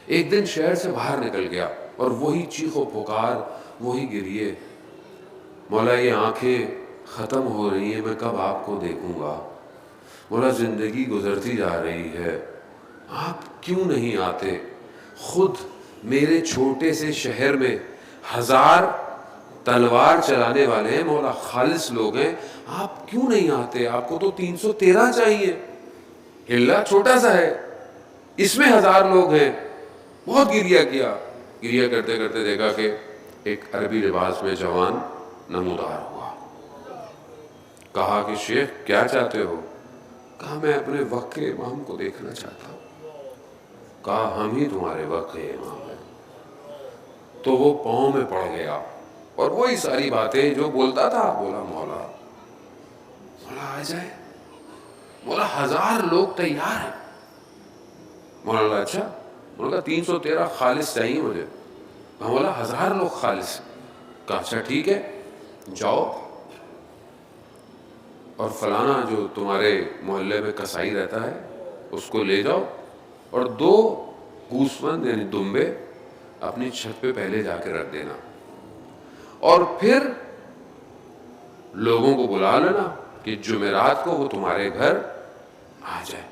ایک دن شہر سے باہر نکل گیا اور وہی چیخ و پکار، وہی گریے، مولا یہ آنکھیں ختم ہو رہی ہیں، میں کب آپ کو دیکھوں گا، مولا زندگی گزرتی جا رہی ہے، آپ کیوں نہیں آتے. خود میرے چھوٹے سے شہر میں 1000 تلوار چلانے والے ہیں، مولا خالص لوگ ہیں، آپ کیوں نہیں آتے، آپ کو تو 313 چاہیے. حلہ چھوٹا سا ہے، اس میں 1000 لوگ ہیں. بہت گریہ کیا. گریہ کرتے کرتے دیکھا کہ ایک عربی لباس میں جوان نمودار ہوا. کہا کہ شیخ کیا چاہتے ہو؟ کہا میں اپنے وقت کے امام کو دیکھنا چاہتا ہوں. کہا ہم ہی تمہارے وقت کے امام ہیں. تو وہ پاؤں میں پڑ گیا اور وہی ساری باتیں جو بولتا تھا بولا، مولا آ جائے، مولا 1000 لوگ تیار ہیں. مولا اچھا، مولا 313 خالص چاہیے مجھے. مولا 1000 لوگ خالص. کہا اچھا ٹھیک ہے، جاؤ اور فلانا جو تمہارے محلے میں کسائی رہتا ہے اس کو لے جاؤ، اور 2 گوسفند یعنی دمبے اپنی چھت پہ پہلے جا کے رکھ دینا، اور پھر لوگوں کو بلا لینا کہ جمعرات کو وہ تمہارے گھر آ جائے،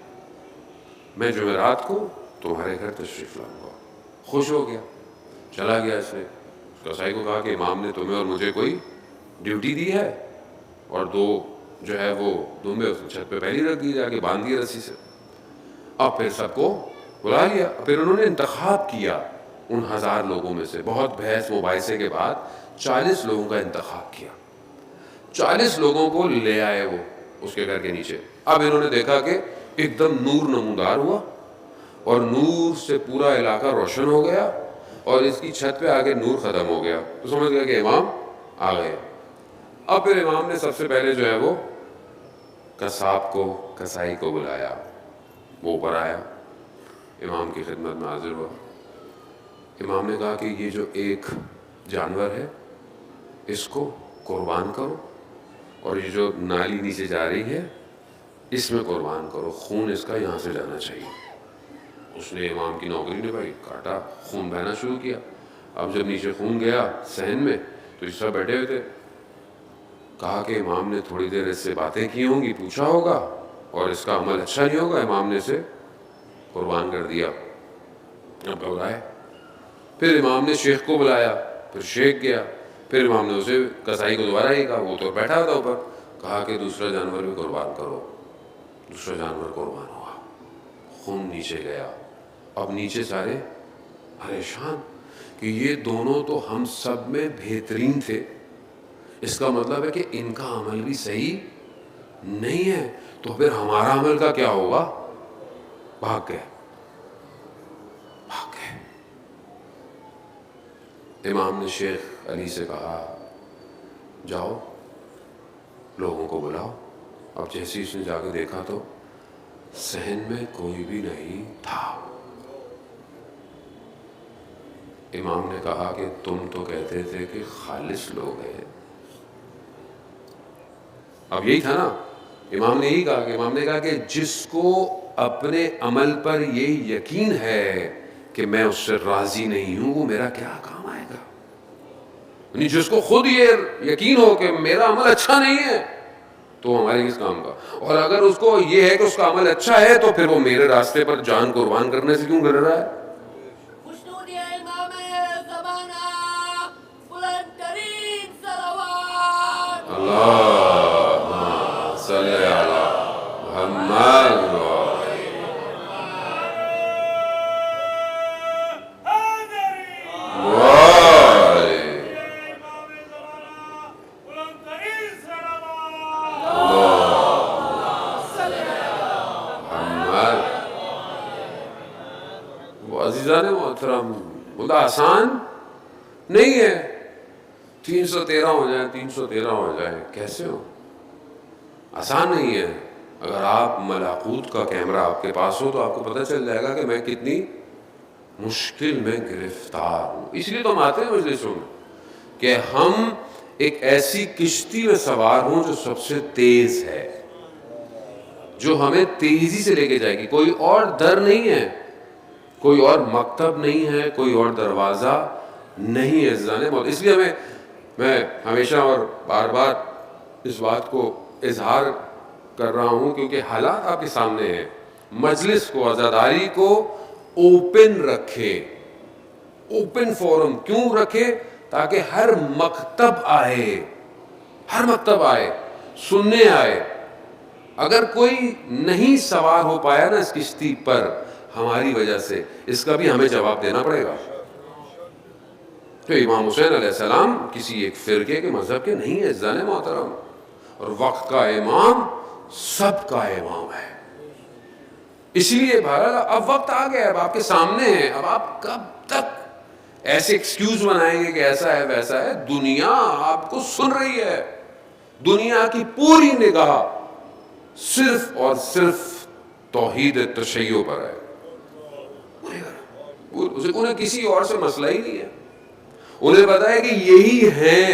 میں جمعرات کو تمہارے گھر تشریف لاؤں گا۔ خوش ہو گیا، چلا گیا۔ اس نے قصائی کو کہا کہ امام نے تمہیں اور مجھے کوئی ڈیوٹی دی ہے، اور دو جو ہے وہ دمبے اس نے چھت پہ پہلی رکھ دی، جا کے باندھ دیے رسی سے۔ اب پھر سب کو بلا لیا، پھر انہوں نے انتخاب کیا ان 1000 لوگوں میں سے، بہت بحث مباحثے کے بعد 40 لوگوں کا انتخاب کیا، 40 لوگوں کو لے آئے وہ اس کے گھر کے نیچے۔ اب انہوں نے دیکھا کہ ایک دم نور نمودار ہوا، اور نور سے پورا علاقہ روشن ہو گیا، اور اس کی چھت پہ آگے نور ختم ہو گیا، تو سمجھ گیا کہ امام آ گئے۔ اب پھر امام نے سب سے پہلے جو ہے وہ قصاب کو، قصائی کو بلایا، وہ اوپر آیا، امام کی خدمت میں حاضر ہوا۔ امام نے کہا کہ یہ جو ایک جانور ہے اس کو قربان کرو، اور یہ جو نالی نیچے جا رہی ہے اس میں قربان کرو، خون اس کا یہاں سے جانا چاہیے۔ اس نے امام کی نوکری نبھائی، کاٹا، خون بہنا شروع کیا۔ اب جب نیچے خون گیا صحن میں تو یہ سب بیٹھے ہوئے تھے۔ کہا کہ امام نے تھوڑی دیر اس سے باتیں کی ہوں گی، پوچھا ہوگا، اور اس کا عمل اچھا نہیں ہوگا، امام نے اسے قربان کر دیا۔ اب گھبرائے، پھر امام نے شیخ کو بلایا، پھر شیخ گیا، پھر امام نے اسے قصائی کو دوبارہ ہی کہا، وہ تو بیٹھا تھا اوپر، کہا کہ دوسرا جانور بھی قربان کرو۔ دوسرا جانور قربان ہوا، خون نیچے گیا۔ اب نیچے سارے پریشان کہ یہ دونوں تو ہم سب میں بہترین تھے، اس کا مطلب ہے کہ ان کا عمل بھی صحیح نہیں ہے، تو پھر ہمارا عمل کا کیا ہوگا؟ بھاگ گئے۔ امام نے شیخ علی سے کہا جاؤ لوگوں کو بلاؤ۔ اب جیسے اس نے جا کے دیکھا تو صحن میں کوئی بھی نہیں تھا۔ امام نے کہا کہ تم تو کہتے تھے کہ خالص لوگ ہیں۔ اب یہی تھا نا، امام نے یہی کہا کہ امام نے کہا کہ جس کو اپنے عمل پر یہ یقین ہے کہ میں اس سے راضی نہیں ہوں، وہ میرا کیا کام آئے گا؟ یعنی جس کو خود یہ یقین ہو کہ میرا عمل اچھا نہیں ہے تو ہمارے کس کام کا؟ اور اگر اس کو یہ ہے کہ اس کا عمل اچھا ہے تو پھر وہ میرے راستے پر جان قربان کرنے سے کیوں ڈر رہا ہے؟ اللہم صلی علی محمد عزیزان محترم، بہت آسان نہیں ہے 313 ہو جائے 313 ہو جائے، کیسے ہو؟ آسان نہیں ہے۔ اگر آپ ملاقوت کا کیمرہ آپ کے پاس ہو تو آپ کو پتہ چل جائے گا کہ میں کتنی مشکل میں گرفتار ہوں۔ اس لیے تو ہم آتے ہیں مجلسوں میں کہ ہم ایک ایسی کشتی میں سوار ہوں جو سب سے تیز ہے، جو ہمیں تیزی سے لے کے جائے گی۔ کوئی اور در نہیں ہے، کوئی اور مکتب نہیں ہے، کوئی اور دروازہ نہیں ہے عزیزان۔ اس لیے میں ہمیشہ اور بار بار اس بات کو اظہار کر رہا ہوں کیونکہ حالات آپ کے سامنے ہیں۔ مجلس کو، عزاداری کو اوپن رکھے، اوپن فورم کیوں رکھے؟ تاکہ ہر مکتب آئے، ہر مکتب آئے، سننے آئے۔ اگر کوئی نہیں سوار ہو پایا نا اس کشتی پر ہماری وجہ سے، اس کا بھی ہمیں جواب دینا پڑے گا۔ تو امام حسین علیہ السلام کسی ایک فرقے کے مذہب کے نہیں ہے عزیزان محترم، اور وقت کا امام سب کا امام ہے۔ اس لیے بہرحال اب وقت آ گیا، اب آپ کے سامنے ہے، اب آپ کب تک ایسے ایکسکیوز بنائیں گے کہ ایسا ہے ویسا ہے؟ دنیا آپ کو سن رہی ہے، دنیا کی پوری نگاہ صرف اور صرف توحید تشیع پر ہے۔ انہیں کسی اور سے مسئلہ ہی نہیں ہے، انہیں پتا ہے کہ یہی ہیں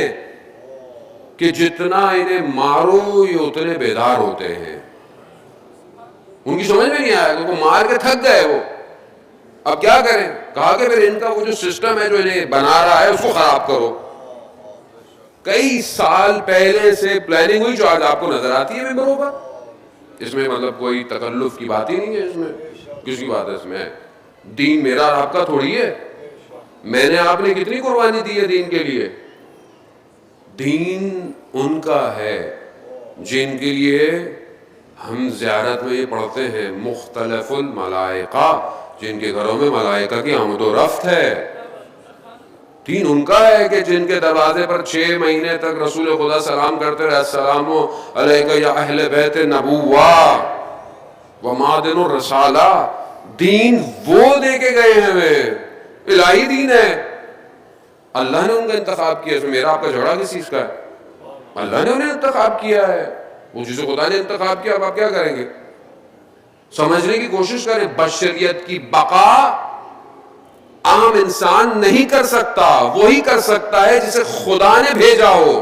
کہ جتنا انہیں مارو یہ اتنے بیدار ہوتے ہیں۔ ان کی سمجھ میں نہیں آیا کہ مار کے تھک گئے وہ، اب کیا کریں؟ کہا کہ پھر ان کا وہ جو سسٹم ہے جو انہیں بنا رہا ہے اس کو خراب کرو۔ کئی سال پہلے سے پلاننگ ہوئی جو آج آپ کو نظر آتی ہے ممبروں پر. اس میں مطلب کوئی تکلف کی بات ہی نہیں ہے. اس میں کس کی بات ہے؟ اس میں دین میرا اور آپ کا تھوڑی ہے. میں نے آپ نے کتنی قربانی دی ہے دین کے لیے. دین ان کا ہے جن کے لیے ہم زیارت میں یہ پڑھتے ہیں مختلف الملائکہ، جن کے گھروں میں ملائکہ کی آمد و رفت ہے. دین ان کا ہے کہ جن کے دروازے پر 6 مہینے تک رسول خدا سلام کرتے رہے، السلام علیکم یا اہل بیت نبوہ و معدن الرسالہ. دین وہ دے کے گئے ہیں ہمیں، الہی دین ہے. اللہ نے ان کا انتخاب کیا. اس میں میرا آپ کا جھگڑا کس چیز کا ہے؟ اللہ نے انہیں انتخاب کیا ہے. وہ جسے خدا نے انتخاب کیا، اب آپ کیا کریں گے؟ سمجھنے کی کوشش کریں. بشریت کی بقا عام انسان نہیں کر سکتا، وہی کر سکتا ہے جسے خدا نے بھیجا ہو.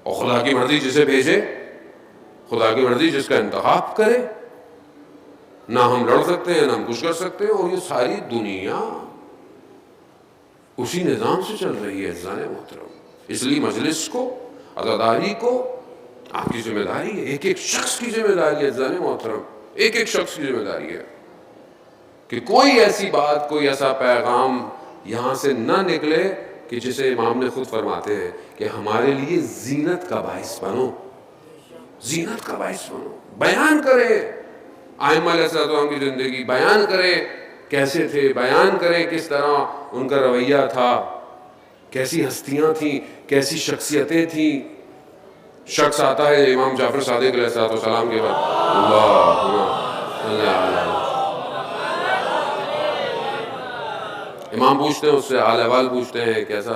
اور خدا کی مرضی جسے بھیجے، خدا کی مرضی جس کا انتخاب کرے. نہ ہم لڑ سکتے ہیں، نہ ہم کچھ کر سکتے ہیں. اور یہ ساری دنیا اسی نظام سے چل رہی ہے عزیزان محترم. اس لیے مجلس کو، عزاداری کو آپ کی ذمہ داری ہے. ایک ایک شخص کی ذمہ داری ہے عزیزان محترم، ایک ایک شخص کی ذمہ داری ہے کہ کوئی ایسی بات، کوئی ایسا پیغام یہاں سے نہ نکلے کہ جسے امام نے خود فرماتے ہیں کہ ہمارے لیے زینت کا باعث بنو. زینت کا باعث بنو. بیان کرے ائمہ علیہ السلام کی زندگی، بیان کرے کیسے تھے، بیان کریں کس طرح ان کا رویہ تھا، کیسی ہستیاں تھیں، کیسی شخصیتیں تھیں. شخص آتا ہے امام جعفر صادق علیہ السلام کے بعد، امام پوچھتے ہیں اس سے، حال احوال پوچھتے ہیں کیسا.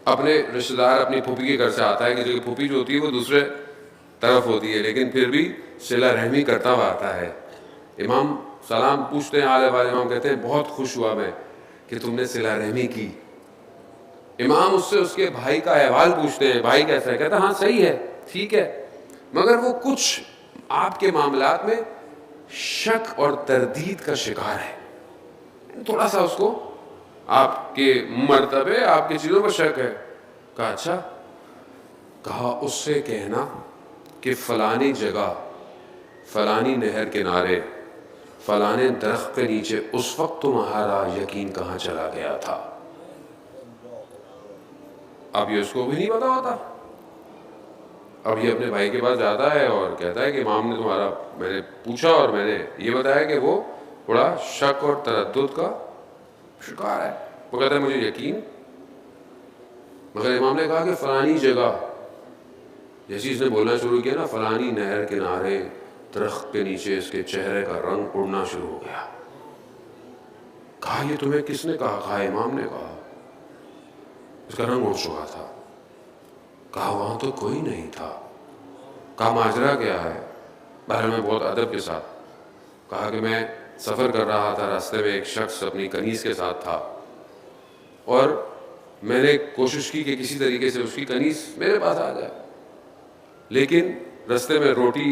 اپنے رشتہ دار اپنی پھوپھی کے گھر سے آتا ہے کہ پھوپھی جو ہوتی ہے وہ دوسرے طرف ہوتی ہے لیکن پھر بھی صلہ رحمی کرتا ہوا آتا ہے. امام سلام پوچھتے ہیں حال احوال. امام کہتے ہیں بہت خوش ہوا میں کہ تم نے صلہ رحمی کی. امام اس سے اس کے بھائی کا احوال پوچھتے ہیں، بھائی کیسا ہے؟ کہتا ہے ہاں صحیح ہے، ٹھیک ہے، مگر وہ کچھ آپ کے معاملات میں شک اور تردید کا شکار ہے. تھوڑا سا اس کو آپ کے مرتبے، آپ کی چیزوں پر شک ہے. کہا اچھا. کہا اس سے کہنا کہ فلانی جگہ، فلانی نہر کنارے، فلانے درخت کے نیچے اس وقت تمہارا یقین کہاں چلا گیا تھا. اب یہ اس کو بھی نہیں پتا ہوتا. اب یہ اپنے بھائی کے پاس جاتا ہے اور کہتا ہے کہ امام نے تمہارا، میں نے پوچھا اور میں نے یہ بتایا کہ وہ بڑا شک اور تردد کا شکار ہے. وہ کہتا ہے مجھے یقین، مگر امام نے کہا کہ فلانی جگہ، جیسی اس نے بولنا شروع کیا نا، فلانی نہر کنارے درخت کے نیچے، اس کے چہرے کا رنگ اڑنا شروع ہو گیا. کہا یہ تمہیں کس نے کہا؟ کہا امام نے کہا. اس کا رنگ اڑ چکا تھا. کہا وہاں تو کوئی نہیں تھا. کہا ماجرا کیا ہے؟ بہرحال میں بہت ادب کے ساتھ کہا کہ میں سفر کر رہا تھا، راستے میں ایک شخص اپنی کنیز کے ساتھ تھا اور میں نے کوشش کی کہ کسی طریقے سے اس کی کنیز میرے پاس آ جائے، لیکن راستے میں روٹی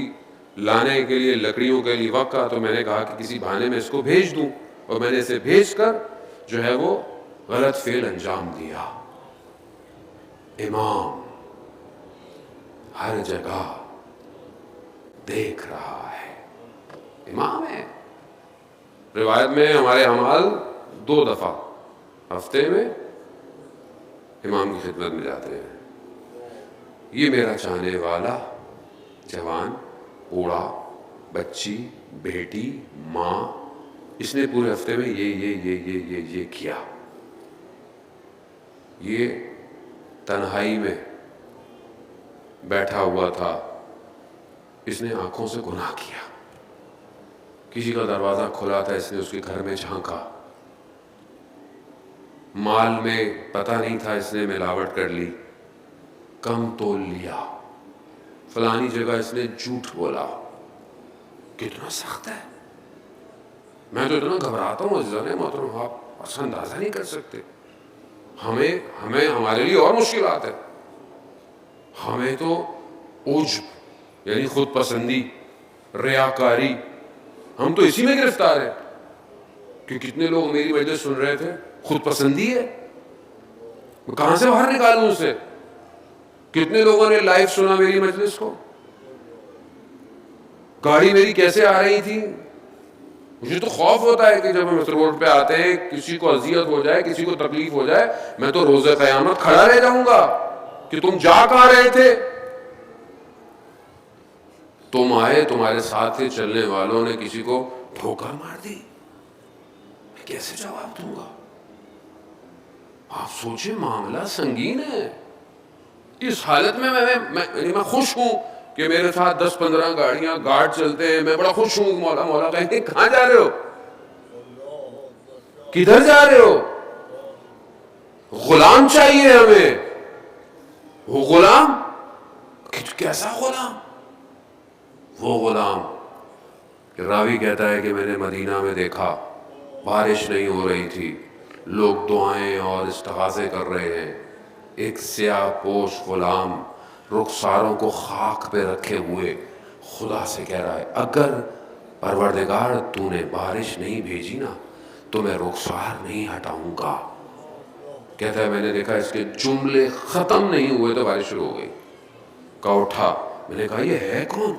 لانے کے لیے، لکڑیوں کے لیے وقت کا، تو میں نے کہا کہ کسی بہانے میں اس کو بھیج دوں، اور میں نے اسے بھیج کر جو ہے وہ غلط فعل انجام دیا. امام ہر جگہ دیکھ رہا ہے. امام ہے. روایت میں ہمارے اعمال 2 دفعہ ہفتے میں امام کی خدمت میں جاتے ہیں. یہ میرا چاہنے والا جوان، بوڑھا، بچی، بیٹی، ماں، اس نے پورے ہفتے میں یہ کیا. یہ تنہائی میں بیٹھا ہوا تھا، اس نے آنکھوں سے گناہ کیا. کسی کا دروازہ کھلا تھا، اس نے اس کے گھر میں جھانکا. مال میں پتہ نہیں تھا، اس نے ملاوٹ کر لی، کم تول لیا. فلانی جگہ اس نے جھوٹ بولا. کتنا سخت ہے. میں تو اتنا گھبراتا ہوں عزیزان محترم، آپ اصلا اندازہ نہیں کر سکتے. ہمیں ہمارے لیے اور مشکلات ہے. ہمیں تو عجب یعنی خود پسندی، ریاکاری، ہم تو اسی میں گرفتار ہیں. کہ کتنے لوگ میری مجلس سن رہے تھے، خود پسندی ہے. کہاں سے باہر نکالوں اسے؟ کتنے لوگوں نے لائیو سنا میری مجلس کو؟ گاڑی میری کیسے آ رہی تھی؟ مجھے تو خوف ہوتا ہے کہ جب ہم اس روڈ پہ آتے ہیں کسی کو اذیت ہو جائے، کسی کو تکلیف ہو جائے، میں تو روز قیامت کھڑا رہ جاؤں گا کہ تم جا کہاں رہے تھے؟ تم آئے، تمہارے ساتھ کے چلنے والوں نے کسی کو ٹھوکر مار دی، میں کیسے جواب دوں گا؟ آپ سوچیں، معاملہ سنگین ہے۔ اس حالت میں میں خوش ہوں کہ میرے ساتھ 10-15 گاڑیاں گارڈ چلتے ہیں، میں بڑا خوش ہوں۔ مولا مولا کہیں گے کہاں جا رہے ہو؟ کدھر جا رہے ہو؟ غلام چاہیے ہمیں۔ وہ غلام کیسا غلام؟ وہ غلام کہ راوی کہتا ہے کہ میں نے مدینہ میں دیکھا، بارش نہیں ہو رہی تھی، لوگ دعائیں اور استغاثے کر رہے ہیں، ایک سیاہ پوش غلام رخساروں کو خاک پہ رکھے ہوئے خدا سے کہہ رہا ہے اگر پروردگار تو نے بارش نہیں بھیجی نا تو میں رخسار نہیں ہٹاؤں گا۔ کہتا ہے میں نے دیکھا اس کے جملے ختم نہیں ہوئے تو بارش شروع ہو گئی۔ کہا اٹھا، میں نے کہا یہ ہے کون؟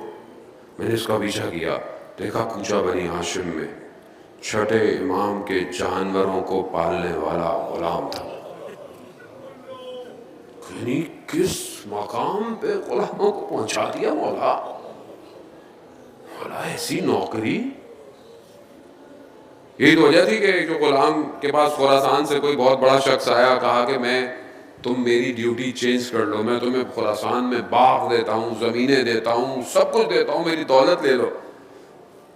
میں نے اس کا پیچھا کیا، دیکھا کوچہ بنی ہاشم میں چھٹے امام کے جانوروں کو پالنے والا غلام تھا۔ یعنی کس مقام پہ غلاموں کو پہنچا دیا مولا! مولا ایسی نوکری! یہی تو وجہ تھی کہ جو غلام کے پاس خراسان سے کوئی بہت بڑا شخص آیا، کہا کہ تم میری ڈیوٹی چینج کر لو، میں تمہیں خراسان میں باغ دیتا ہوں، زمینیں دیتا ہوں، سب کچھ دیتا ہوں، میری دولت لے لو۔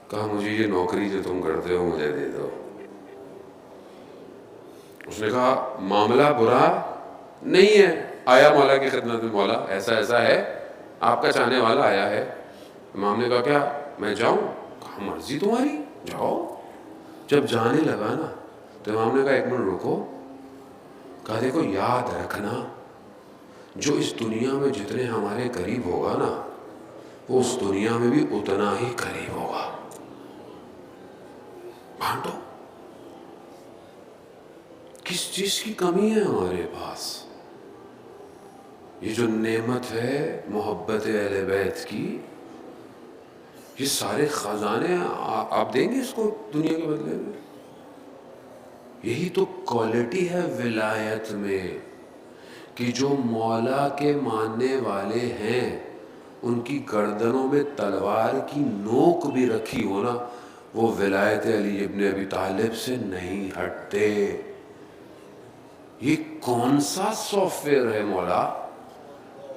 کہا مجھے یہ نوکری جو تم کرتے ہو مجھے دے دو۔ اس نے کہا معاملہ برا نہیں ہے، آیا مولا کی خدمت میں، مولا ایسا ایسا ہے، آپ کا چاہنے والا آیا ہے۔ امام نے کہا کیا میں جاؤں؟ کہا مرضی تمہاری، جاؤ۔ جب جانے لگا نا تو امام نے کہا ایک منٹ رکو، کہا دیکھو یاد رکھنا جو اس دنیا میں جتنے ہمارے قریب ہوگا نا وہ اس دنیا میں بھی اتنا ہی قریب ہوگا، بانٹو۔ کس چیز کی کمی ہے ہمارے پاس؟ یہ جو نعمت ہے محبت اہل بیت کی، یہ سارے خزانے آپ دیں گے اس کو دنیا کے بدلے میں؟ یہی تو کوالٹی ہے ولایت میں کہ جو مولا کے ماننے والے ہیں ان کی گردنوں میں تلوار کی نوک بھی رکھی ہو نا، وہ ولایت علی ابن ابی طالب سے نہیں ہٹتے۔ یہ کون سا سافٹ ویئر ہے مولا؟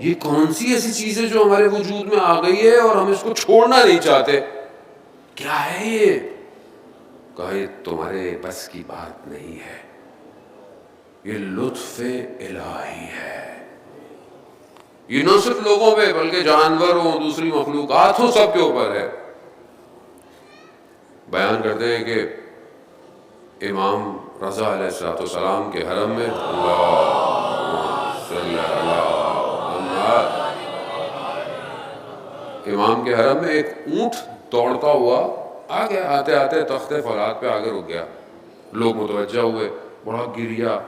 یہ کون سی ایسی چیز ہے جو ہمارے وجود میں آ گئی ہے اور ہم اس کو چھوڑنا نہیں چاہتے؟ کیا ہے یہ؟ کہا یہ تمہارے بس کی بات نہیں ہے، یہ لطف الہی ہے۔ یہ نہ صرف لوگوں پہ بلکہ جانوروں، دوسری مخلوقات ہوں، سب کے اوپر ہے۔ بیان کرتے ہیں کہ امام رضا علیہ السلام کے حرم میں امام کے حرم میں ایک اونٹ دوڑتا ہوا آ گیا، آتے آتے تخت فولاد پہ آگے رک گیا۔ لوگ متوجہ ہوئے، بڑا گریا،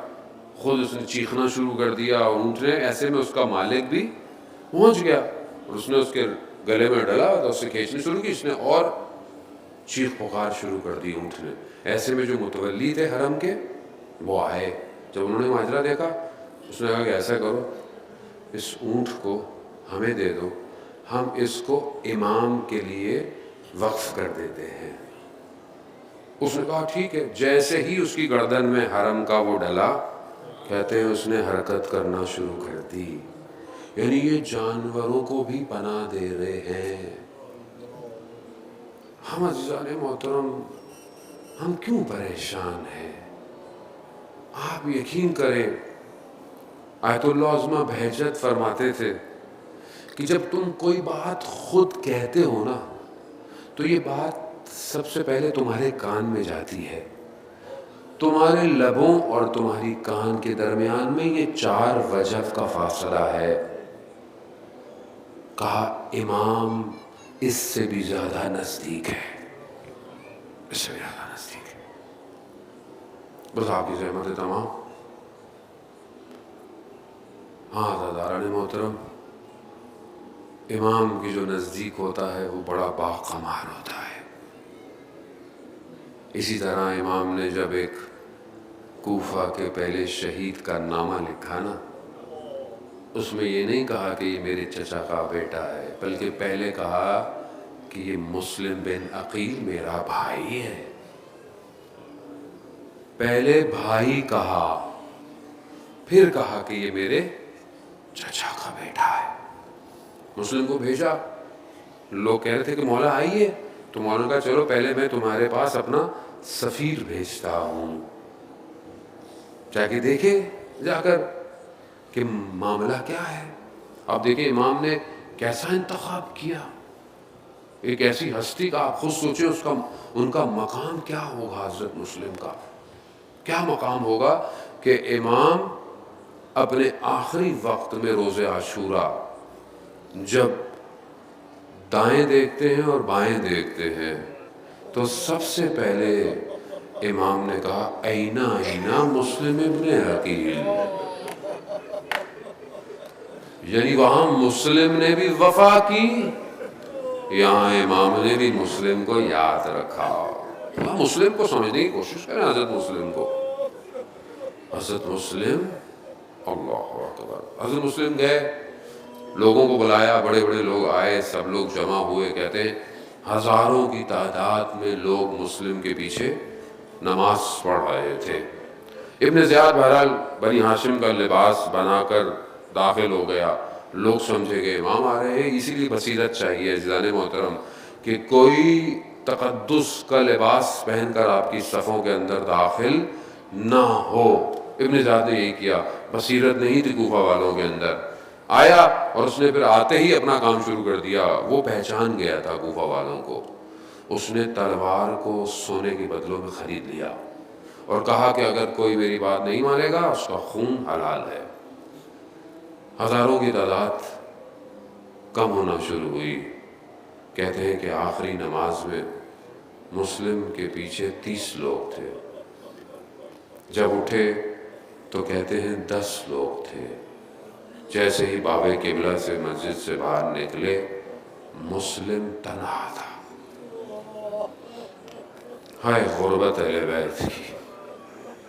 خود اس نے چیخنا شروع کر دیا، اور اونٹ نے ایسے میں اس کا مالک بھی پہنچ گیا اور اس نے اس کے گلے میں ڈلا تو اس سے کھینچنی شروع کی، اس نے اور چیخ پکار شروع کر دی اونٹ نے۔ ایسے میں جو متولی تھے حرم کے وہ آئے، جب انہوں نے ماجرا دیکھا اس نے کہا کہ ایسا کرو اس اونٹ کو ہمیں دے دو، ہم اس کو امام کے لیے وقف کر دیتے ہیں۔ اس نے کہا ٹھیک ہے۔ جیسے ہی اس کی گردن میں حرم کا وہ ڈلا، کہتے ہیں اس نے حرکت کرنا شروع کر دی۔ یعنی یہ جانوروں کو بھی پناہ دے رہے ہیں۔ ہم عزیزان محترم ہم کیوں پریشان ہیں؟ آپ یقین کریں آیت اللہ عظمہ بہجت فرماتے تھے کہ جب تم کوئی بات خود کہتے ہو نا تو یہ بات سب سے پہلے تمہارے کان میں جاتی ہے، تمہارے لبوں اور تمہاری کان کے درمیان میں یہ 4 وجب کا فاصلہ ہے۔ کہا امام اس سے بھی زیادہ نزدیک ہے، اس سے بھی زیادہ نزدیک ہے۔ بس آپ کی زحمت ہے تمام۔ ہاں عزیزان محترم، امام کی جو نزدیک ہوتا ہے وہ بڑا باقمار ہوتا ہے۔ اسی طرح امام نے جب ایک کوفہ کے پہلے شہید کا نامہ لکھا نا، اس میں یہ نہیں کہا کہ یہ میرے چچا کا بیٹا ہے، بلکہ پہلے کہا کہ یہ مسلم بن عقیل میرا بھائی ہے۔ پہلے بھائی کہا، پھر کہا کہ یہ میرے چچا کا بیٹا ہے۔ مسلم کو بھیجا، لوگ کہہ رہے تھے کہ مولا آئیے، تو مولا نے کہا چلو پہلے میں تمہارے پاس اپنا سفیر بھیجتا ہوں، جا کے دیکھے جا کر کہ معاملہ کیا ہے۔ آپ دیکھیں امام نے کیسا انتخاب کیا، ایک ایسی ہستی کا، آپ خود سوچیں ان کا مقام کیا ہوگا۔ حضرت مسلم کا کیا مقام ہوگا کہ امام اپنے آخری وقت میں روز عاشورہ جب دائیں دیکھتے ہیں اور بائیں دیکھتے ہیں تو سب سے پہلے امام نے کہا اینا اینا مسلم ابن عقیل، یعنی وہاں مسلم نے بھی وفا کی، یہاں امام نے بھی مسلم کو یاد رکھا۔ مسلم کو سمجھنے کی کوشش کریں، حضرت مسلم کو۔ حضرت مسلم، اللہ اکبر، حضرت مسلم گئے، لوگوں کو بلایا، بڑے بڑے لوگ آئے، سب لوگ جمع ہوئے، کہتے ہیں ہزاروں کی تعداد میں لوگ مسلم کے پیچھے نماز پڑھ رہے تھے۔ ابن زیاد بہرحال بنی ہاشم کا لباس بنا کر داخل ہو گیا، لوگ سمجھے کہ امام آ رہے ہیں، اسی لیے بصیرت چاہیے عزیزان محترم کہ کوئی تقدس کا لباس پہن کر آپ کی صفوں کے اندر داخل نہ ہو۔ ابن زیاد نے یہی کیا، بصیرت نہیں تھی کوفہ والوں کے اندر۔ آیا اور اس نے پھر آتے ہی اپنا کام شروع کر دیا، وہ پہچان گیا تھا کوفہ والوں کو۔ اس نے تلوار کو سونے کے بدلوں میں خرید لیا اور کہا کہ اگر کوئی میری بات نہیں مانے گا اس کا خون حلال ہے۔ ہزاروں کی تعداد کم ہونا شروع ہوئی، کہتے ہیں کہ آخری نماز میں مسلم کے پیچھے 30 لوگ تھے، جب اٹھے تو کہتے ہیں 10 لوگ تھے۔ جیسے ہی باب قبلہ سے مسجد سے باہر نکلے مسلم تنہا تھا۔ ہائے غربت اہل بیت کی،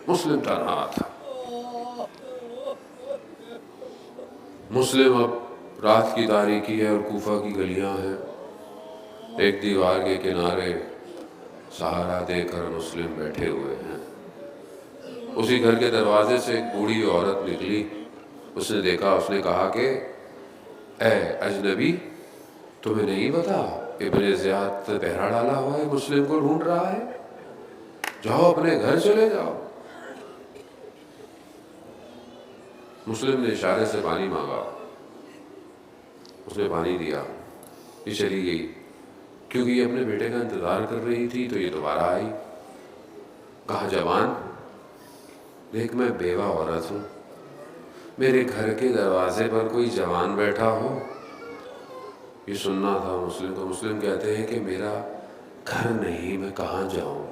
مسلم تنہا تھا۔ مسلم اب رات کی تاریکی ہے اور کوفہ کی گلیاں ہیں، ایک دیوار کے کنارے سہارا دے کر مسلم بیٹھے ہوئے ہیں۔ اسی گھر کے دروازے سے ایک بوڑھی عورت نکلی، اس نے دیکھا، اس نے کہا کہ اے اجنبی، تمہیں نہیں پتا ابن زیاد پہرا ڈالا ہوا ہے، مسلم کو ڈھونڈ رہا ہے، جاؤ اپنے گھر چلے جاؤ۔ مسلم نے اشارے سے پانی مانگا، اس نے پانی دیا، یہ چلی گئی، کیونکہ یہ اپنے بیٹے کا انتظار کر رہی تھی تو یہ دوبارہ آئی۔ کہا جوان دیکھ میں بیوہ عورت ہوں، میرے گھر کے دروازے پر کوئی جوان بیٹھا ہو، یہ سننا تھا مسلم کو۔ مسلم کہتے ہیں کہ میرا گھر نہیں، میں کہاں جاؤں؟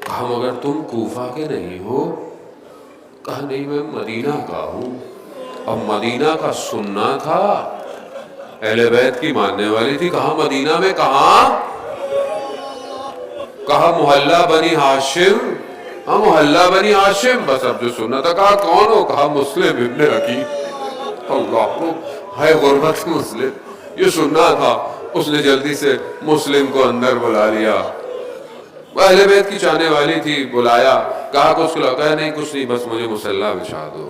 کہا مگر تم کوفہ کے نہیں ہو؟ کہا نہیں میں مدینہ کا ہوں۔ اب مدینہ کا سننا تھا، اہل بیت کی ماننے والی تھی۔ کہا مدینہ میں کہاں؟ کہا محلہ بنی ہاشم۔ ہاں محلہ بنی ہاشم، بس اب جو سننا تھا۔ کہا کون ہو؟ کہا مسلم ابن عقیل۔ اللہ کو ہے غربت مسلم، یہ سننا تھا۔ اس نے جلدی سے مسلم کو اندر بلا لیا، وہ اہل بیت کی چاہنے والی تھی، بلایا، کہا کچھ کھلاؤ؟ کہا نہیں کچھ نہیں، بس مجھے مصلی بچھا دو۔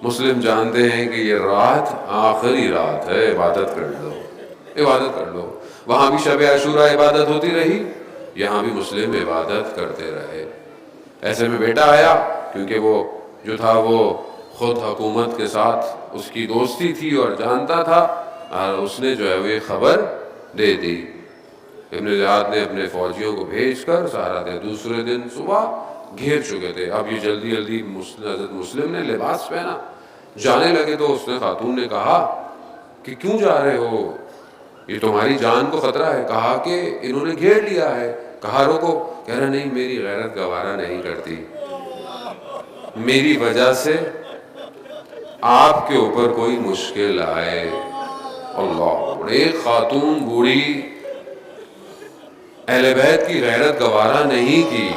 مسلم جانتے ہیں کہ یہ رات آخری رات ہے، عبادت کر لو، عبادت کر لو۔ وہاں بھی شب عاشورہ عبادت ہوتی رہی، یہاں بھی مسلم عبادت کرتے رہے۔ ایسے میں بیٹا آیا، کیونکہ وہ جو تھا وہ خود حکومت کے ساتھ اس کی دوستی تھی اور جانتا تھا، اور اس نے جو ہے وہ یہ خبر دے دی۔ ابن زیاد نے اپنے فوجیوں کو بھیج کر سہارا دے، دوسرے دن صبح گھیر چکے تھے۔ اب یہ جلدی جلدی حضرت مسلم نے لباس پہنا، جانے لگے تو اس نے خاتون نے کہا کہ کیوں جا رہے ہو، یہ تمہاری جان کو خطرہ ہے۔ کہا کہ انہوں نے گھیر لیا ہے۔ کہا روکو، کہہ رہا نہیں میری غیرت گوارا نہیں کرتی، میری وجہ سے آپ کے اوپر کوئی مشکل آئے. اللہ، ایک خاتون بوڑھی اہل بیت کی غیرت گوارا نہیں کی.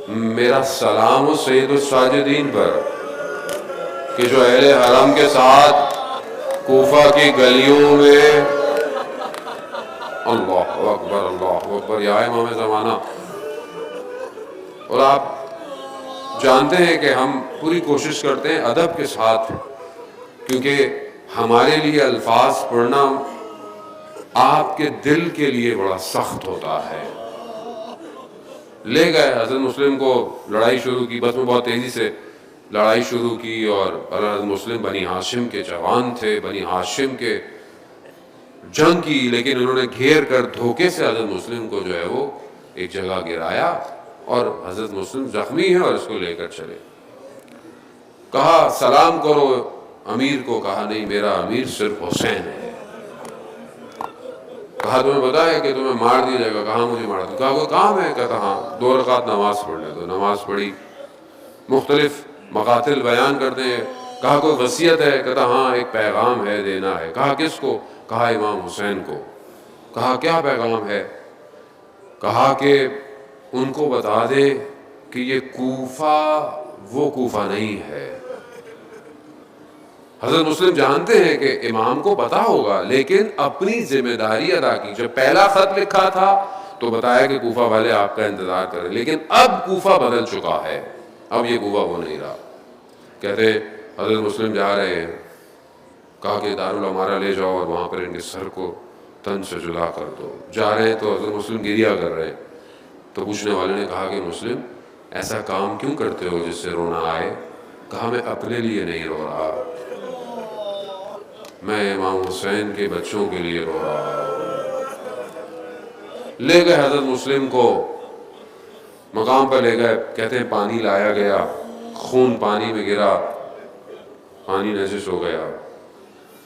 میرا سلام ہو سید الساجدین پر کہ جو اہل حرم کے ساتھ کوفہ کی گلیوں میں اللہ اکبر اللہ اکبر یا امام زمانہ. اور آپ جانتے ہیں کہ ہم پوری کوشش کرتے ہیں ادب کے ساتھ، کیونکہ ہمارے لیے الفاظ پڑھنا آپ کے دل کے لیے بڑا سخت ہوتا ہے. لے گئے حضرت مسلم کو، لڑائی شروع کی، بس میں بہت تیزی سے لڑائی شروع کی. اور حضرت مسلم بنی ہاشم کے جوان تھے، بنی ہاشم کے جنگ کی، لیکن انہوں نے گھیر کر دھوکے سے حضرت مسلم کو جو ہے وہ ایک جگہ گرایا، اور حضرت مسلم زخمی ہے اور اس کو لے کر چلے. کہا سلام کرو امیر کو، کہا نہیں میرا امیر صرف حسین ہے. کہا تمہیں پتا ہے کہ تمہیں مار دیا جائے گا؟ کہاں مجھے مارا دو. کہا کوئی کام ہے؟ کہتا ہاں 2 رکعت نماز پڑھ لے. تو نماز پڑھی، مختلف مقاتل بیان کرتے ہیں. کہا کوئی وصیت ہے؟ کہتا ہاں ایک پیغام ہے دینا ہے. کہا کس کو؟ کہا امام حسین کو. کہا کیا پیغام ہے؟ کہا کہ ان کو بتا دے کہ یہ کوفہ وہ کوفہ نہیں ہے. حضرت مسلم جانتے ہیں کہ امام کو پتا ہوگا، لیکن اپنی ذمہ داری ادا کی. جب پہلا خط لکھا تھا تو بتایا کہ کوفہ والے آپ کا انتظار کریں، لیکن اب کوفہ بدل چکا ہے، اب یہ کوفہ وہ نہیں رہا. کہتے حضرت مسلم جا رہے ہیں. کہا کہ دارالعمارہ لے جاؤ اور وہاں پر ان کے سر کو تن سے جدا کر دو. جا رہے ہیں تو حضرت مسلم گریا کر رہے ہیں. تو پوچھنے والے نے کہا کہ مسلم ایسا کام کیوں کرتے ہو جس سے رونا آئے؟ کہا میں اپنے لیے نہیں رو رہا، میں امام حسین کے بچوں کے لیے رو رہا ہوں. لے گئے حضرت مسلم کو، مقام پر لے گئے. کہتے ہیں پانی لایا گیا، خون پانی میں گرا، پانی نجس ہو گیا.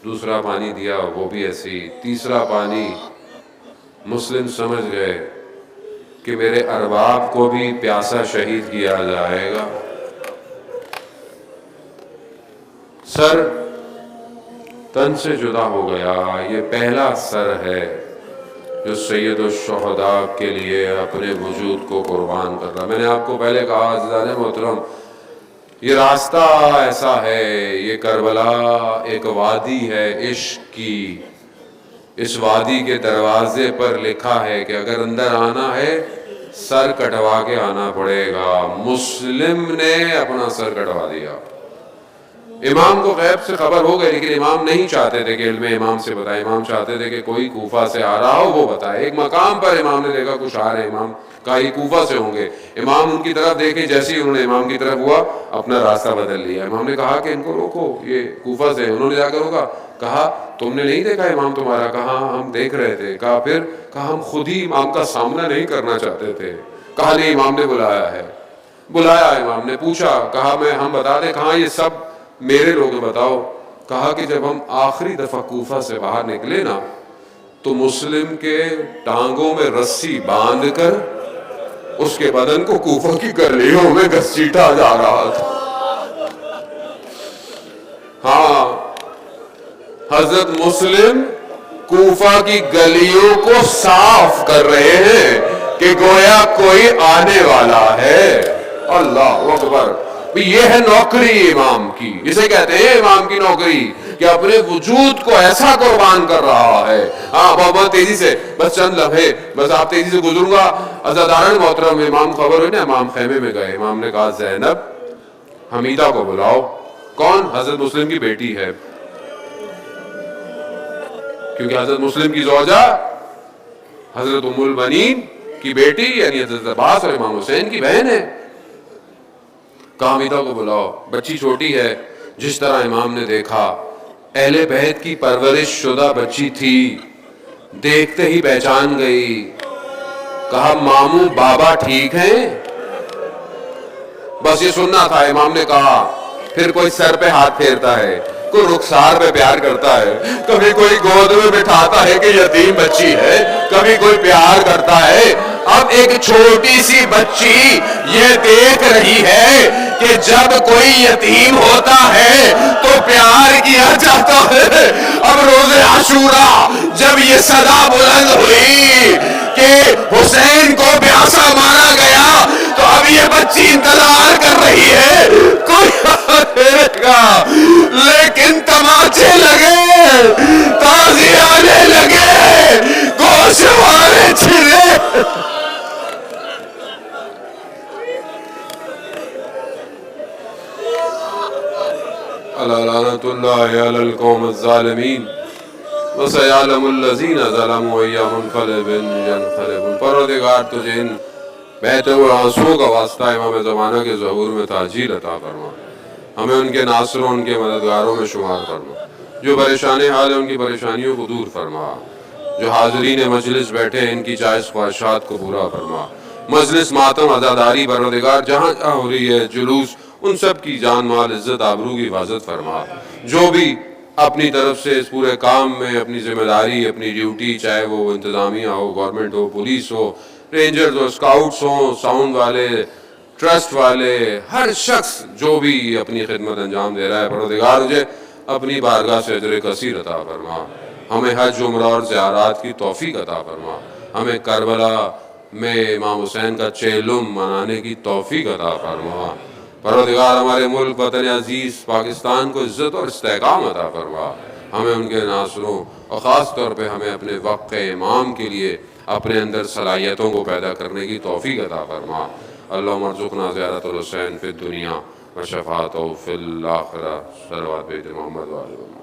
دوسرا پانی دیا، وہ بھی ایسی. تیسرا پانی. مسلم سمجھ گئے کہ میرے ارباب کو بھی پیاسا شہید کیا جائے گا. سر تن سے جدا ہو گیا. یہ پہلا سر ہے جو سید الشہداء کے لیے اپنے وجود کو قربان کر رہا. میں نے آپ کو پہلے کہا عزیزان محترم، یہ راستہ ایسا ہے، یہ کربلا ایک وادی ہے عشق کی. اس وادی کے دروازے پر لکھا ہے کہ اگر اندر آنا ہے سر کٹوا کے آنا پڑے گا. مسلم نے اپنا سر کٹوا دیا. امام کو غیب سے خبر ہو گئی، لیکن امام نہیں چاہتے تھے کہ علم امام سے بتائے. امام چاہتے تھے کہ کوئی کوفہ سے آ رہا ہو وہ بتائے. ایک مقام پر امام نے دیکھا کچھ آ رہے ہیں. امام کہا یہ کوفہ سے ہوں گے. امام ان کی طرف دیکھے، جیسے ہی انہوں نے امام کی طرف ہوا اپنا راستہ بدل لیا. امام نے کہا کہ ان کو روکو، یہ کوفہ سے. انہوں نے جا کر روکا. کہا تم نے نہیں دیکھا امام تمہارا؟ کہا ہم دیکھ رہے تھے. کہا پھر؟ کہا ہم خود ہی امام کا سامنا نہیں کرنا چاہتے تھے. کہا نہیں امام نے بلایا ہے. بلایا امام نے، پوچھا. کہا ہم بتا دیں؟ کہاں یہ سب میرے لوگ ہیں. بتاؤ. کہا کہ جب ہم آخری دفعہ کوفہ سے باہر نکلے نا تو مسلم کے ٹانگوں میں رسی باندھ کر اس کے بدن کو کوفہ کی گلیوں میں گھسیٹا جا رہا تھا. ہاں، حضرت مسلم کوفہ کی گلیوں کو صاف کر رہے ہیں کہ گویا کوئی آنے والا ہے. اللہ اکبر. یہ ہے نوکری امام کی. اسے کہتے ہیں امام کی نوکری کہ اپنے وجود کو ایسا قربان کر رہا ہے. ہاں بہت تیزی سے، بس چند لمحے، بس آپ تیزی سے گزروں گا. عزاداران محترم، امام خبر ہوئی نا، امام خیمے میں گئے. امام نے کہا زینب حمیدہ کو بلاؤ. کون؟ حضرت مسلم کی بیٹی ہے، کیونکہ حضرت مسلم کی زوجہ حضرت ام البنین کی بیٹی یعنی حضرت عباس اور امام حسین کی بہن ہے. کہا حمیدہ کو بلاؤ. بچی چھوٹی ہے. جس طرح امام نے دیکھا اہل بیت کی پرورش شدہ بچی تھی، دیکھتے ہی پہچان گئی. کہا ماموں بابا ٹھیک ہیں؟ بس یہ سننا تھا. امام نے کہا پھر کوئی سر پہ ہاتھ پھیرتا ہے، کوئی رخسار پہ پیار کرتا ہے، کبھی کوئی گود میں بٹھاتا ہے کہ یتیم بچی ہے، کبھی کوئی پیار کرتا ہے. اب ایک چھوٹی سی بچی یہ دیکھ رہی ہے کہ جب کوئی یتیم ہوتا ہے تو پیار کیا جاتا ہے۔ اب روز عاشورہ جب یہ صدا بلند ہوئی کہ حسین کو پیاسا مارا گیا تو اب یہ بچی انتظار کر رہی ہے کوئی آنے گا، لیکن تماچے لگے، تازی آنے لگے، گوشوارے چھلے۔ لعنت اللہ علی القوم الظالمین وسیعلم الذین ظلموا ای منقلب ینقلبون۔ پروردگار تجھے ان بہتے ہوئے آنسوؤں کا واسطہ امام زمانہ کے ظہور میں تاجیل عطا فرما، ہمیں ان کے ناصروں ان کے مددگاروں میں شمار فرما، جو پریشان حال ہیں ان کی پریشانیوں کو دور فرما، جو حاضرین مجلس بیٹھے ہیں ان کی جائز خواہشات کو پورا فرما۔ مجلس ماتم عزاداری پروردگار جہاں جہاں ہو رہی ہے، جلوس، ان سب کی جان مال عزت آبرو کی حفاظت فرما۔ جو بھی اپنی طرف سے اس پورے کام میں اپنی ذمہ داری، اپنی ڈیوٹی، چاہے وہ انتظامیہ ہو، گورنمنٹ ہو، پولیس ہو، رینجرز ہو، اسکاؤٹس ہوں، ساؤنڈ والے، ٹرسٹ والے، ہر شخص جو بھی اپنی خدمت انجام دے رہا ہے، پروردگار مجھے اپنی بارگاہ سے اجر کثیر عطا فرما۔ ہمیں حج، عمرہ اور زیارات کی توفیق عطا فرما۔ ہمیں کربلا میں امام حسین کا چہلم منانے کی توفیق عطا فرما۔ پروردگار ہمارے ملک وطن عزیز پاکستان کو عزت اور استحکام عطا فرما۔ ہمیں ان کے ناصروں اور خاص طور پہ ہمیں اپنے وقت امام کے لیے اپنے اندر صلاحیتوں کو پیدا کرنے کی توفیق عطا فرما۔ اللہم ارزقنا زیارت الحسین فی الدنیا و شفاعتہ فی الآخرہ۔ صلوات بیت محمد و آل محمد۔